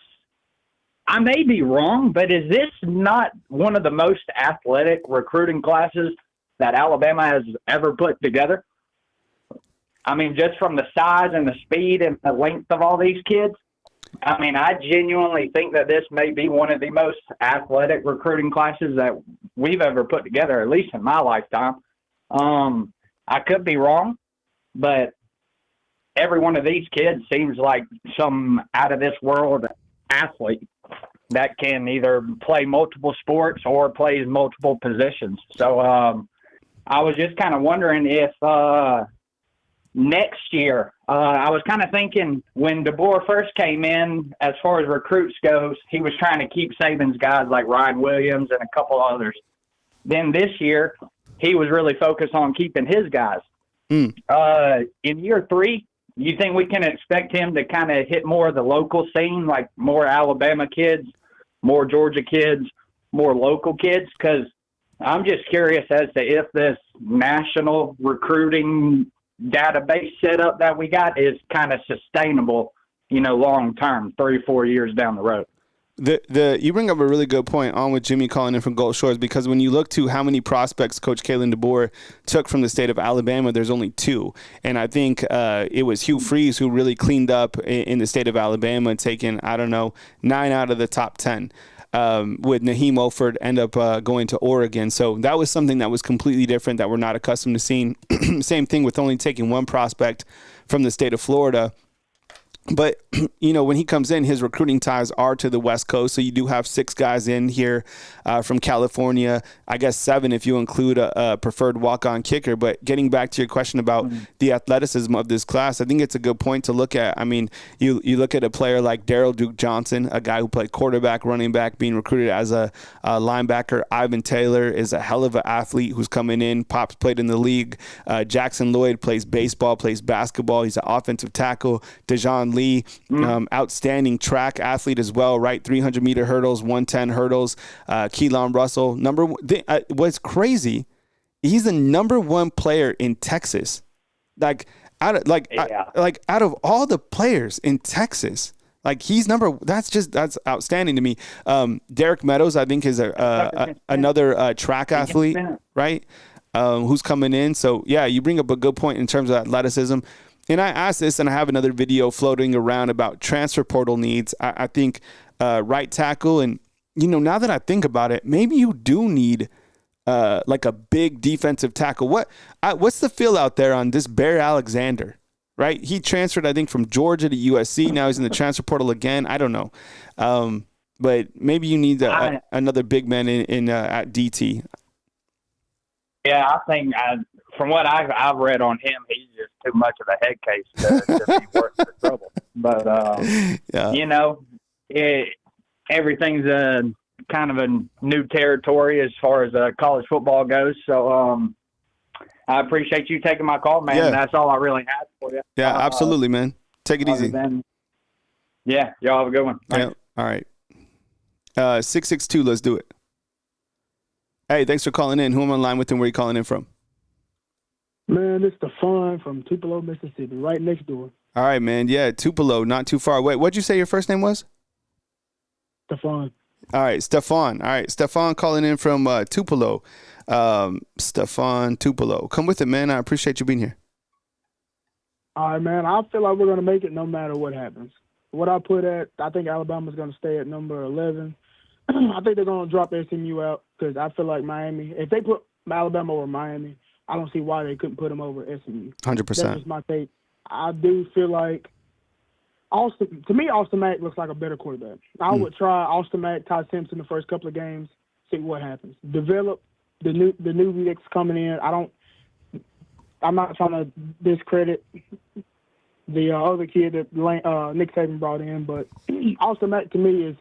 I may be wrong, but is this not one of the most athletic recruiting classes that Alabama has ever put together? I mean, just from the size and the speed and the length of all these kids. I mean, I genuinely think that this may be one of the most athletic recruiting classes that we've ever put together, at least in my lifetime. I could be wrong, but every one of these kids seems like some out-of-this-world athlete that can either play multiple sports or plays multiple positions. So I was just kind of wondering if next year, I was kind of thinking when DeBoer first came in, as far as recruits goes, he was trying to keep Saban's guys like Ryan Williams and a couple others. Then this year, he was really focused on keeping his guys. In year 3, you think we can expect him to kind of hit more of the local scene, like more Alabama kids, more Georgia kids, more local kids? Because I'm just curious as to if this national recruiting database setup that we got is kind of sustainable, long term, 3 or 4 years down the road. You bring up a really good point on with Jimmy calling in from Gulf Shores, because when you look to how many prospects Coach Kalen DeBoer took from the state of Alabama, there's only 2. And I think it was Hugh Freeze who really cleaned up in the state of Alabama, taking, 9 out of the top 10. With Naheem Oford end up going to Oregon. So that was something that was completely different that we're not accustomed to seeing. Same thing with only taking 1 prospect from the state of Florida. But, when he comes in, his recruiting ties are to the West Coast. So you do have 6 guys in here from California. I guess 7 if you include a preferred walk-on kicker. But getting back to your question about the athleticism of this class, I think it's a good point to look at. I mean, you look at a player like Daryl Duke Johnson, a guy who played quarterback, running back, being recruited as a linebacker. Ivan Taylor is a hell of an athlete who's coming in. Pops played in the league. Jackson Lloyd plays baseball, plays basketball. He's an offensive tackle. Dejon Lee, outstanding track athlete as well, right? 300-meter hurdles, 110 hurdles. Keelan Russell, what's crazy, he's the number 1 player in Texas. Out of all the players in Texas, he's that's outstanding to me. Derek Meadows, I think, is another track athlete, right? Who's coming in. So yeah, you bring up a good point in terms of athleticism. And I asked this, and I have another video floating around about transfer portal needs. I think right tackle, and now that I think about it, maybe you do need a big defensive tackle. What's the feel out there on this Bear Alexander? Right, he transferred, I think, from Georgia to USC. Now he's in the transfer portal again. I don't know, but maybe you need another big man in at DT. Yeah, I think from what I've read on him, he's just too much of a head case to be worth the trouble. But everything's kind of a new territory as far as college football goes. So I appreciate you taking my call, man. Yeah. That's all I really had for you. Yeah, absolutely, man. Take it easy. Yeah, y'all have a good one. Yeah. All right. 662, let's do it. Hey, thanks for calling in. Who am I on line with and where are you calling in from? Man, it's Stephon from Tupelo, Mississippi, right next door. All right, man. Yeah, Tupelo, not too far away. What'd you say your first name was? Stephon. All right, Stephon. All right, Stephon calling in from Tupelo. Stephon Tupelo. Come with it, man. I appreciate you being here. All right, man. I feel like we're going to make it no matter what happens. What I put at, I think Alabama's going to stay at number 11. I think they're going to drop SMU out because I feel like Miami, if they put Alabama over Miami, I don't see why they couldn't put them over SMU. 100%. That's just my take. I do feel like Austin Mack looks like a better quarterback. I would try Austin Mack, Ty Simpson the first couple of games, see what happens. Develop the newbie that's coming in. I'm not trying to discredit the other kid that Nick Saban brought in, but Austin Mack to me is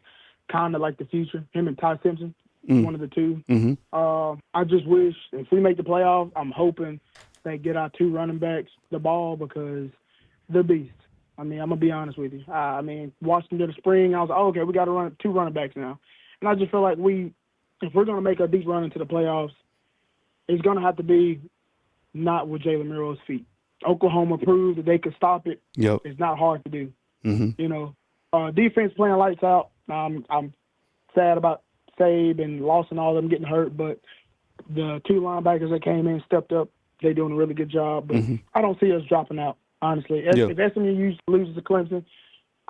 kind of like the future. Him and Ty Simpson, one of the two. Mm-hmm. I just wish if we make the playoffs, I'm hoping they get our 2 running backs the ball because they're beasts. I mean, I'm gonna be honest with you. I mean, watching them in the spring, I was like, okay, we got to run 2 running backs now, and I just feel like if we're gonna make a deep run into the playoffs, it's gonna have to be not with Jalen Milroe's feet. Oklahoma proved that they could stop it. Yep. It's not hard to do. Mm-hmm. Defense playing lights out. I'm sad about Sabe and Lawson, all of them getting hurt, but the 2 linebackers that came in stepped up. They're doing a really good job, but I don't see us dropping out, honestly. If SMU loses to Clemson,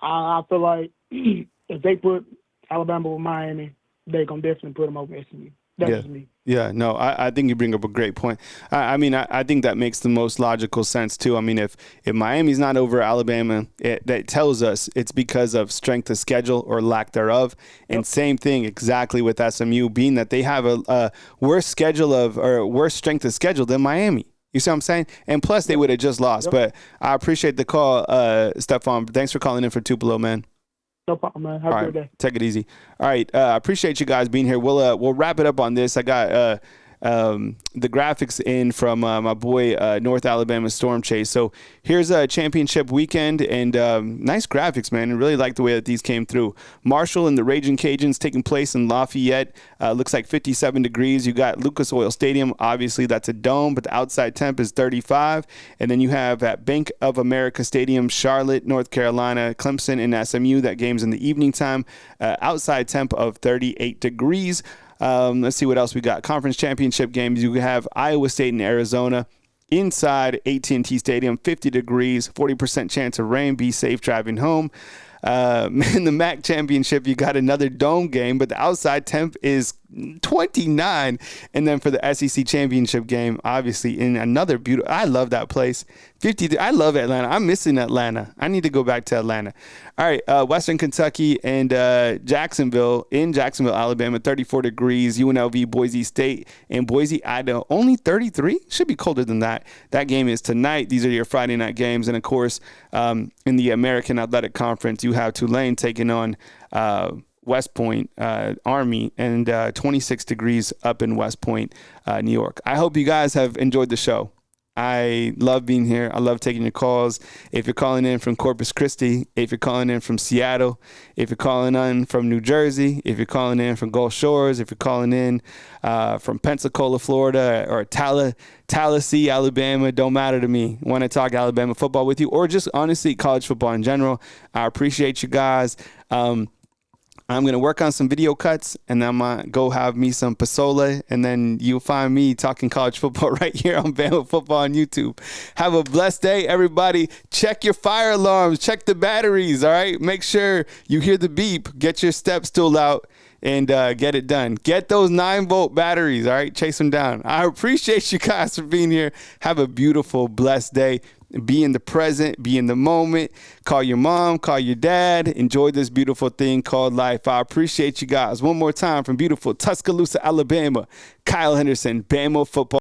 I feel like if they put Alabama with Miami, they're going to definitely put them over SMU. That's just me. Yeah, no, I think you bring up a great point. I think that makes the most logical sense, too. I mean, if Miami's not over Alabama, that tells us it's because of strength of schedule or lack thereof. And same thing exactly with SMU, being that they have a worse strength of schedule than Miami. You see what I'm saying? And plus, they would have just lost. But I appreciate the call, Stephon. Thanks for calling in for Tupelo, man. No problem, man. Have a good day. Take it easy. All right. I appreciate you guys being here. We'll wrap it up on this. I got the graphics in from my boy North Alabama Storm Chase. So here's a championship weekend and nice graphics, man. I really like the way that these came through. Marshall and the Raging Cajuns taking place in Lafayette. Looks like 57 degrees. You got Lucas Oil Stadium. Obviously, that's a dome, but the outside temp is 35. And then you have at Bank of America Stadium, Charlotte, North Carolina, Clemson, and SMU. That game's in the evening time. Outside temp of 38 degrees. Let's see what else we got. Conference championship games. You have Iowa State and Arizona inside AT&T Stadium, 50 degrees, 40% chance of rain. Be safe driving home. In the MAC championship, you got another dome game, but the outside temp is 29. And then for the SEC championship game, obviously in another beautiful, I love that place. 50. I love Atlanta. I'm missing Atlanta. I need to go back to Atlanta. All right. Western Kentucky and Jacksonville, Alabama, 34 degrees. UNLV, Boise State, and Boise, Idaho, only 33. Should be colder than that. That game is tonight. These are your Friday night games. And of course, in the American Athletic Conference, you have Tulane taking on West Point Army, and 26 degrees up in West Point, New York. I hope you guys have enjoyed the show. I love being here. I love taking your calls. If you're calling in from Corpus Christi, if you're calling in from Seattle, if you're calling in from New Jersey, if you're calling in from Gulf Shores, if you're calling in from Pensacola, Florida, or Tallahassee, Alabama, don't matter to me. I want to talk Alabama football with you, or just honestly college football in general. I appreciate you guys. I'm going to work on some video cuts, and then I'm going to go have me some pozole, and then you'll find me talking college football right here on Bama Football on YouTube. Have a blessed day, everybody. Check your fire alarms. Check the batteries, all right? Make sure you hear the beep. Get your step stool out and get it done. Get those 9-volt batteries, all right? Chase them down. I appreciate you guys for being here. Have a beautiful, blessed day. Be in the present, be in the moment. Call your mom, call your dad. Enjoy this beautiful thing called life. I appreciate you guys. One more time from beautiful Tuscaloosa, Alabama, Kyle Henderson, Bama Football.